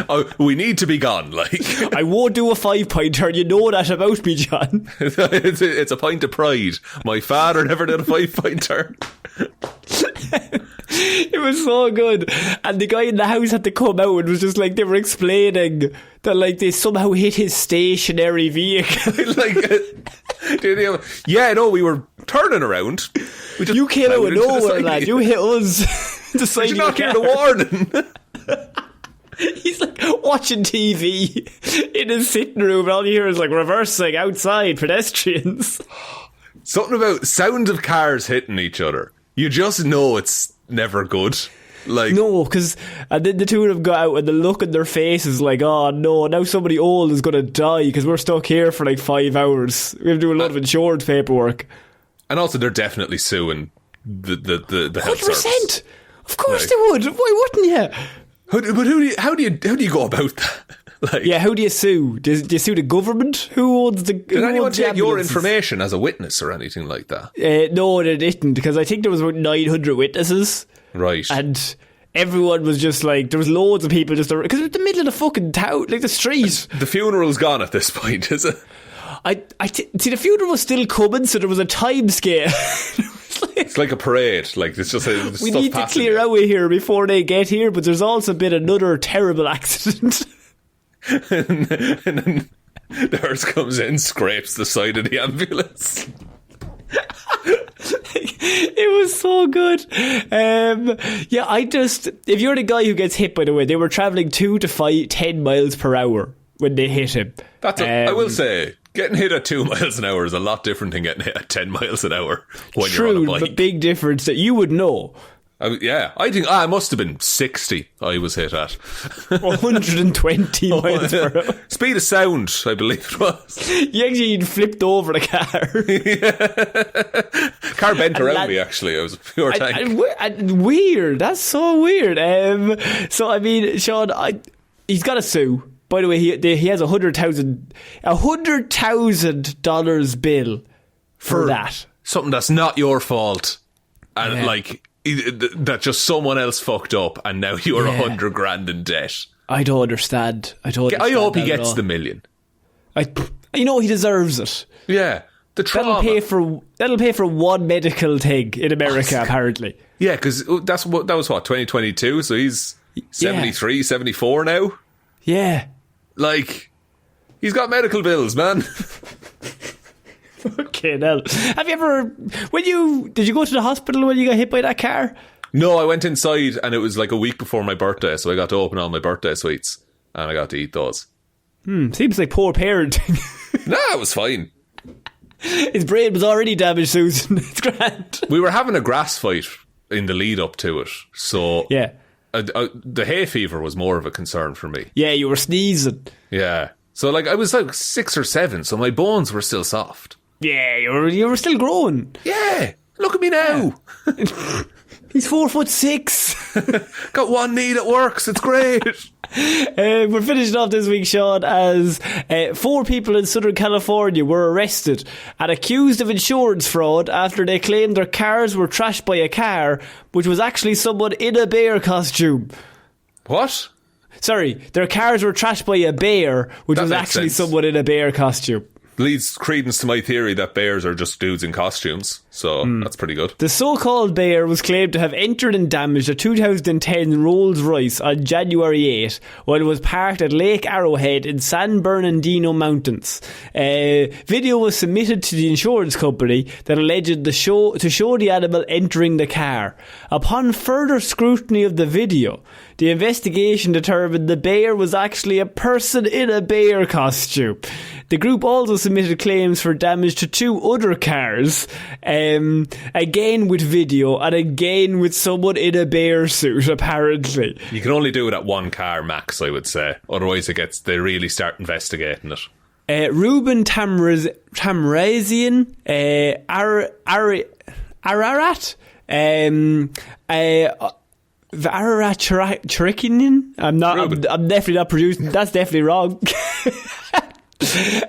Oh, we need to be gone, like. I won't do a 5-pointer, you know that about me, John. It's a point of pride. My father never did a 5-pointer. It was so good. And the guy in the house had to come out and was just like, they were explaining that, like, they somehow hit his stationary vehicle. We were turning around. You came out of nowhere, lad. You hit us. The side Did you not hear the warning? He's like watching TV in his sitting room, and all you hear is like reversing outside pedestrians. Something about sound of cars hitting each other. You just know it's never good. Like, no, because then the two of them got out and the look on their faces like, oh no, now somebody old is going to die because we're stuck here for like 5 hours. We have to do a lot of insurance paperwork. And also they're definitely suing the health 100%. service. Of course they would. Why wouldn't you? How do you go about that? Like, yeah, how do you sue? Do you sue the government? Who owns the? Did anyone take your information as a witness or anything like that? No, they didn't, because I think there was about 900 witnesses. Right. And everyone was just like, there was loads of people just, because it was the middle of the fucking town, like the street. The funeral's gone at this point, is it? See, the funeral was still coming, so there was a time scale. It's like a parade. Like, it's just we need to clear out of here before they get here, but there's also been another terrible accident. and then the hearse comes in, scrapes the side of the ambulance. It was so good. If you're the guy who gets hit, by the way, they were travelling 2 to 10 miles per hour when they hit him. I will say, getting hit at 2 miles an hour is a lot different than getting hit at 10 miles an hour when you're on a bike. But big difference that you would know. I think I must have been 60 I was hit at. 120 miles per hour. Speed of sound, I believe it was. You actually flipped over the car. Car bent around me, actually. I was a pure tank. Weird. That's so weird. So, I mean, Shaun, he's got to sue. By the way, he has $100,000 bill for that. Something that's not your fault. And, that just someone else fucked up and now you're $100,000 in debt. I don't understand. I hope he gets the $1 million. He deserves it. Yeah. The trauma. That'll pay for one medical thing in America, apparently. Yeah, because that was 2022, so he's 73, 74 now. Yeah. Like, he's got medical bills, man. Fucking hell. Have you ever... Did you go to the hospital when you got hit by that car? No, I went inside and it was like a week before my birthday, so I got to open all my birthday sweets and I got to eat those. Seems like poor parenting. Nah, it was fine. His brain was already damaged, Susan. It's grand. We were having a grass fight in the lead up to it, so... Yeah. The hay fever was more of a concern for me. Yeah, you were sneezing. Yeah. So, I was 6 or 7, so my bones were still soft. Yeah, you were still growing. Yeah. Look at me now. Yeah. He's 4'6". Got one knee that works. It's great. We're finishing off this week, Shaun, as 4 people in Southern California were arrested and accused of insurance fraud after they claimed their cars were trashed by a car, which was actually someone in a bear costume. What? Sorry, their cars were trashed by a bear, which that was actually sense. someone in a bear costume. Leads credence to my theory that bears are just dudes in costumes, so that's pretty good. The so-called bear was claimed to have entered and damaged a 2010 Rolls-Royce on January 8 while it was parked at Lake Arrowhead in San Bernardino Mountains. Video was submitted to the insurance company that alleged to show the animal entering the car. Upon further scrutiny of the video, the investigation determined the bear was actually a person in a bear costume. The group also submitted claims for damage to 2 other cars, again with video and again with someone in a bear suit, apparently. You can only do it at one car max, I would say. Otherwise they really start investigating it. Ruben Tamrazian, Ararat, the Ararat Chirikinian. I'm definitely not producing. That's definitely wrong.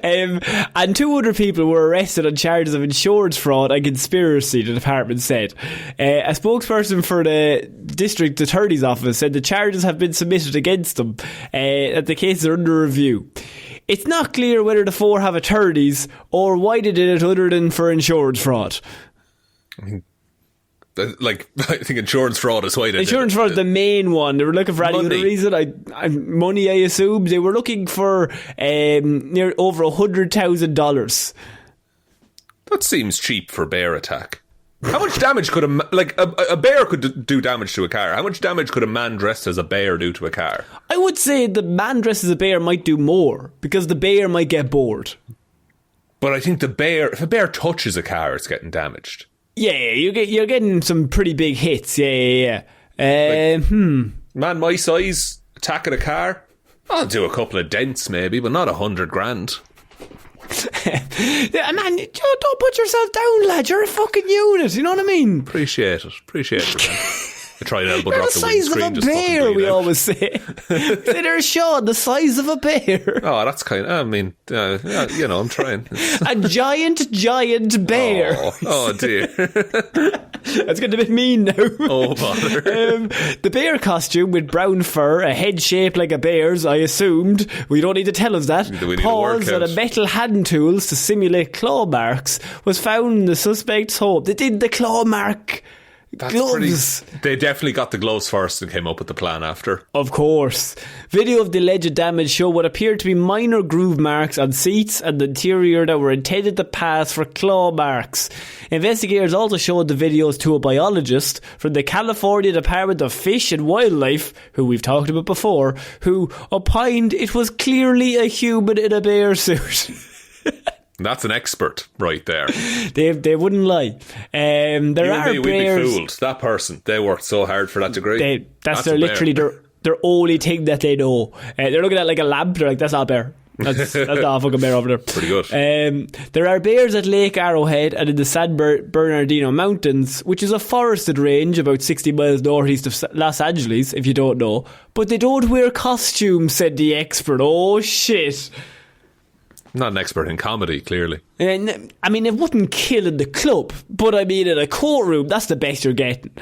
And 200 people were arrested on charges of insurance fraud and conspiracy, the department said. A spokesperson for the district attorney's office said the charges have been submitted against them, that the cases are under review. It's not clear whether the four have attorneys or why they did it other than for insurance fraud. Like, I think insurance fraud is why they insurance fraud is the main one. They were looking for any other reason. Money, I assume. They were looking for near over $100,000. That seems cheap for bear attack. How much damage could a bear could do damage to a car? How much damage could a man dressed as a bear do to a car? I would say the man dressed as a bear might do more because the bear might get bored. But I think if a bear touches a car, it's getting damaged. Yeah, you're getting some pretty big hits. Yeah. Man my size attacking a car, I'll do a couple of dents maybe, but not $100,000. Man, don't put yourself down, lad. You're a fucking unit. You know what I mean? Appreciate it, man. I tried elbow drop the size of a bear, we always say. There's Shaun, the size of a bear. Oh, that's kind of, I mean, I'm trying. A giant bear. Oh dear. That's getting a bit mean now. Oh, bother. The bear costume with brown fur, a head shaped like a bear's, I assumed. We don't need to tell us that. Paws and a metal hand tools to simulate claw marks was found in the suspect's home. They did the claw mark. Gloves. They definitely got the gloves first and came up with the plan after. Of course. Video of the alleged damage show what appeared to be minor groove marks on seats and the interior that were intended to pass for claw marks. Investigators also showed the videos to a biologist from the California Department of Fish and Wildlife, who we've talked about before, who opined it was clearly a human in a bear suit. That's an expert right there. They wouldn't lie. We'd be fooled. That person, they worked so hard for that degree. That's their only thing that they know. They're looking at like a lamp. They're like, that's not a bear. That's not a fucking bear over there. Pretty good. There are bears at Lake Arrowhead and in the San Bernardino Mountains, which is a forested range about 60 miles northeast of Los Angeles, if you don't know. But they don't wear costumes, said the expert. Oh, shit. Not an expert in comedy, clearly. I mean, it wouldn't kill in the club, but I mean, in a courtroom, that's the best you're getting.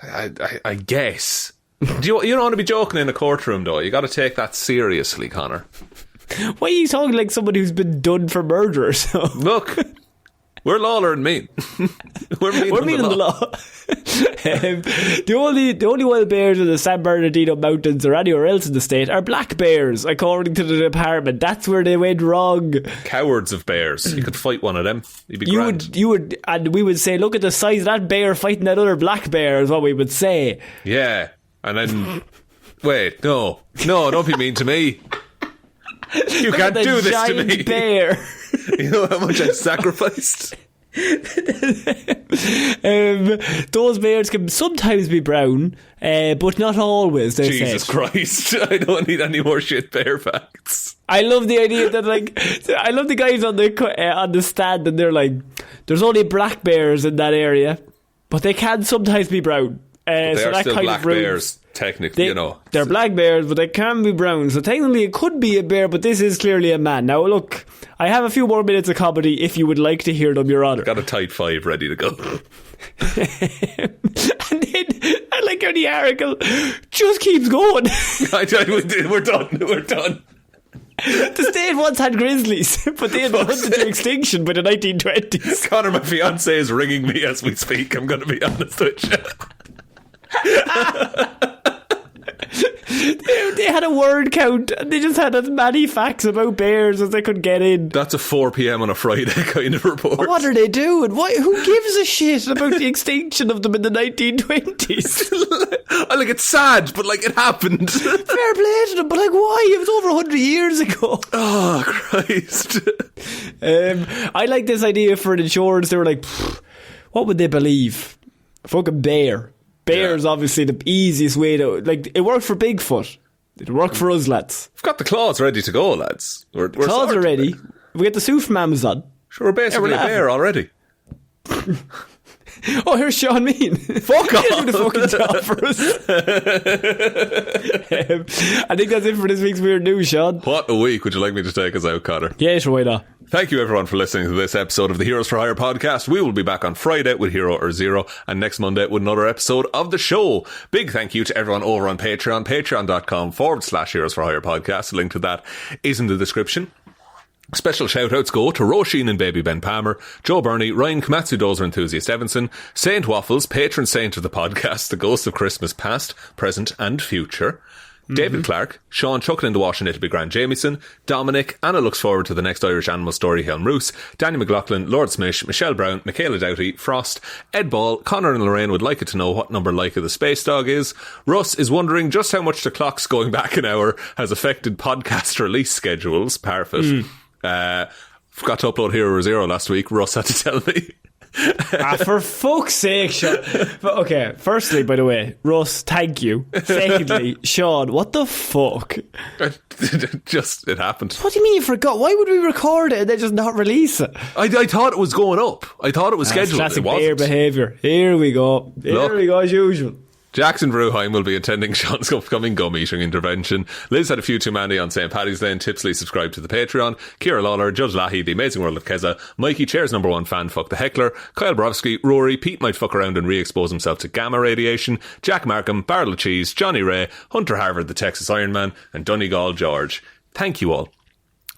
I guess. You don't want to be joking in a courtroom, though. You got to take that seriously, Connor. Why are you talking like somebody who's been done for murder or so? Look, we're Lawler and mean. We're mean in the law. The only wild bears in the San Bernardino Mountains or anywhere else in the state are black bears, according to the department. That's where they went wrong. Cowards of bears. You could fight one of them. You'd be grand. You would, and we would say, look at the size of that bear fighting that other black bear, is what we would say. Yeah, and then wait, no, don't be mean to me. You can't do this to me. Bear. You know how much I sacrificed? Those bears can sometimes be brown, but not always. Jesus Christ! I don't need any more shit bear facts. I love the idea that I love the guys on the stand and they're like, "There's only black bears in that area, but they can sometimes be brown." They are still black bears. Technically, they're black bears, but they can be brown. So technically, it could be a bear, but this is clearly a man. Now, look, I have a few more minutes of comedy if you would like to hear them, Your Honour. Got a tight 5 ready to go. And then, I like how the article just keeps going. We're done. The state once had grizzlies, but they had been hunted to extinction by the 1920s. Connor, my fiance, is ringing me as we speak. I'm going to be honest with you. They had a word count and they just had as many facts about bears as they could get in. That's a 4 p.m. on a Friday kind of report. What are they doing? Who gives a shit about the extinction of them in the 1920s? It's sad, but it happened. Fair play to them, but why? It was over 100 years ago. Oh Christ. I like this idea for an insurance. They were like, what would they believe? Fucking bear. Bear's obviously the easiest way to... it worked for Bigfoot. It worked for us, lads. We've got the claws ready to go, lads. We're claws are ready. We get the suit from Amazon. Sure, we're basically a bear already. Oh, here's Sean Mean. Fuck off. He'll do the fucking job for us. I think that's it for this week's Weird News, Sean. What a week. Would you like me to take us out, Connor? Yeah, sure, why not? Thank you everyone for listening to this episode of the Heroes for Hire podcast. We will be back on Friday with Hero or Zero and next Monday with another episode of the show. Big thank you to everyone over on Patreon, patreon.com/Heroes for Hire podcast. The link to that is in the description. Special shout-outs go to Róisín and Baby Ben Palmer, Joe Burney, Ryan Komatsu, Dozer, Enthusiast Evanson, Saint Waffles, patron saint of the podcast, the ghost of Christmas past, present and future, David Clarke, Shaun Chuck in the Wash and It'll Be Grand Jamieson, Dominic, Anna looks forward to the next Irish animal story, Hjelmroos, Danny McLaughlin, Lordsmish, Michelle Browne, Michaela Doughty, Frost, Ed Ball, Conor and Lorraine would like it to know what number Laika the space dog is. Russ is wondering just how much the clocks going back an hour has affected podcast release schedules. Parfitt. Forgot to upload Hero or Zero last week. Russ had to tell me. For fuck's sake, Sean. Okay, firstly, by the way, Russ, thank you. Secondly, Sean, what the fuck? It happened. What do you mean you forgot? Why would we record it and then just not release it? I thought it was going up. I thought it was scheduled. Classic it wasn't. bear behaviour. Here we go. Here we go as usual. Jackson Brueheim will be attending Sean's upcoming gum eating intervention. Liz had a few too many on St. Paddy's Day and Tipsley subscribed to the Patreon. Ciara Lawler, Judge Leahy, The Amazing World of Kezza, Mikey, Chair's #1 fan, fuck the heckler, Kyle Borowski, Rory, Pete might fuck around and re-expose himself to gamma radiation, Jack Markham, Barrel of Cheese, Johnny Ray, Hunter Harvard, the Texas Ironman, and Donegal George. Thank you all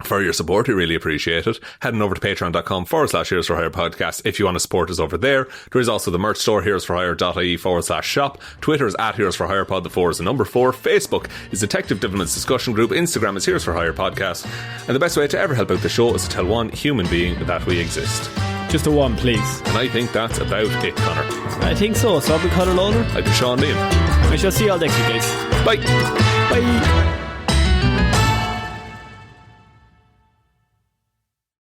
for your support. We really appreciate it. Heading over to patreon.com/Heroes for Hire podcast if you want to support us over there. There is also the merch store, heroesforhire.ie/shop. Twitter is @Heroes for Hire pod, the 4 is the number 4. Facebook is Detective Divilment's discussion group. Instagram is Heroes for Hire podcast. And the best way to ever help out the show is to tell one human being that we exist. Just a one, please. And I think that's about it, Connor. I think so. So I'll be Conor Lawler. I've been Sean Mean. I shall see you all next week, guys. Bye. Bye.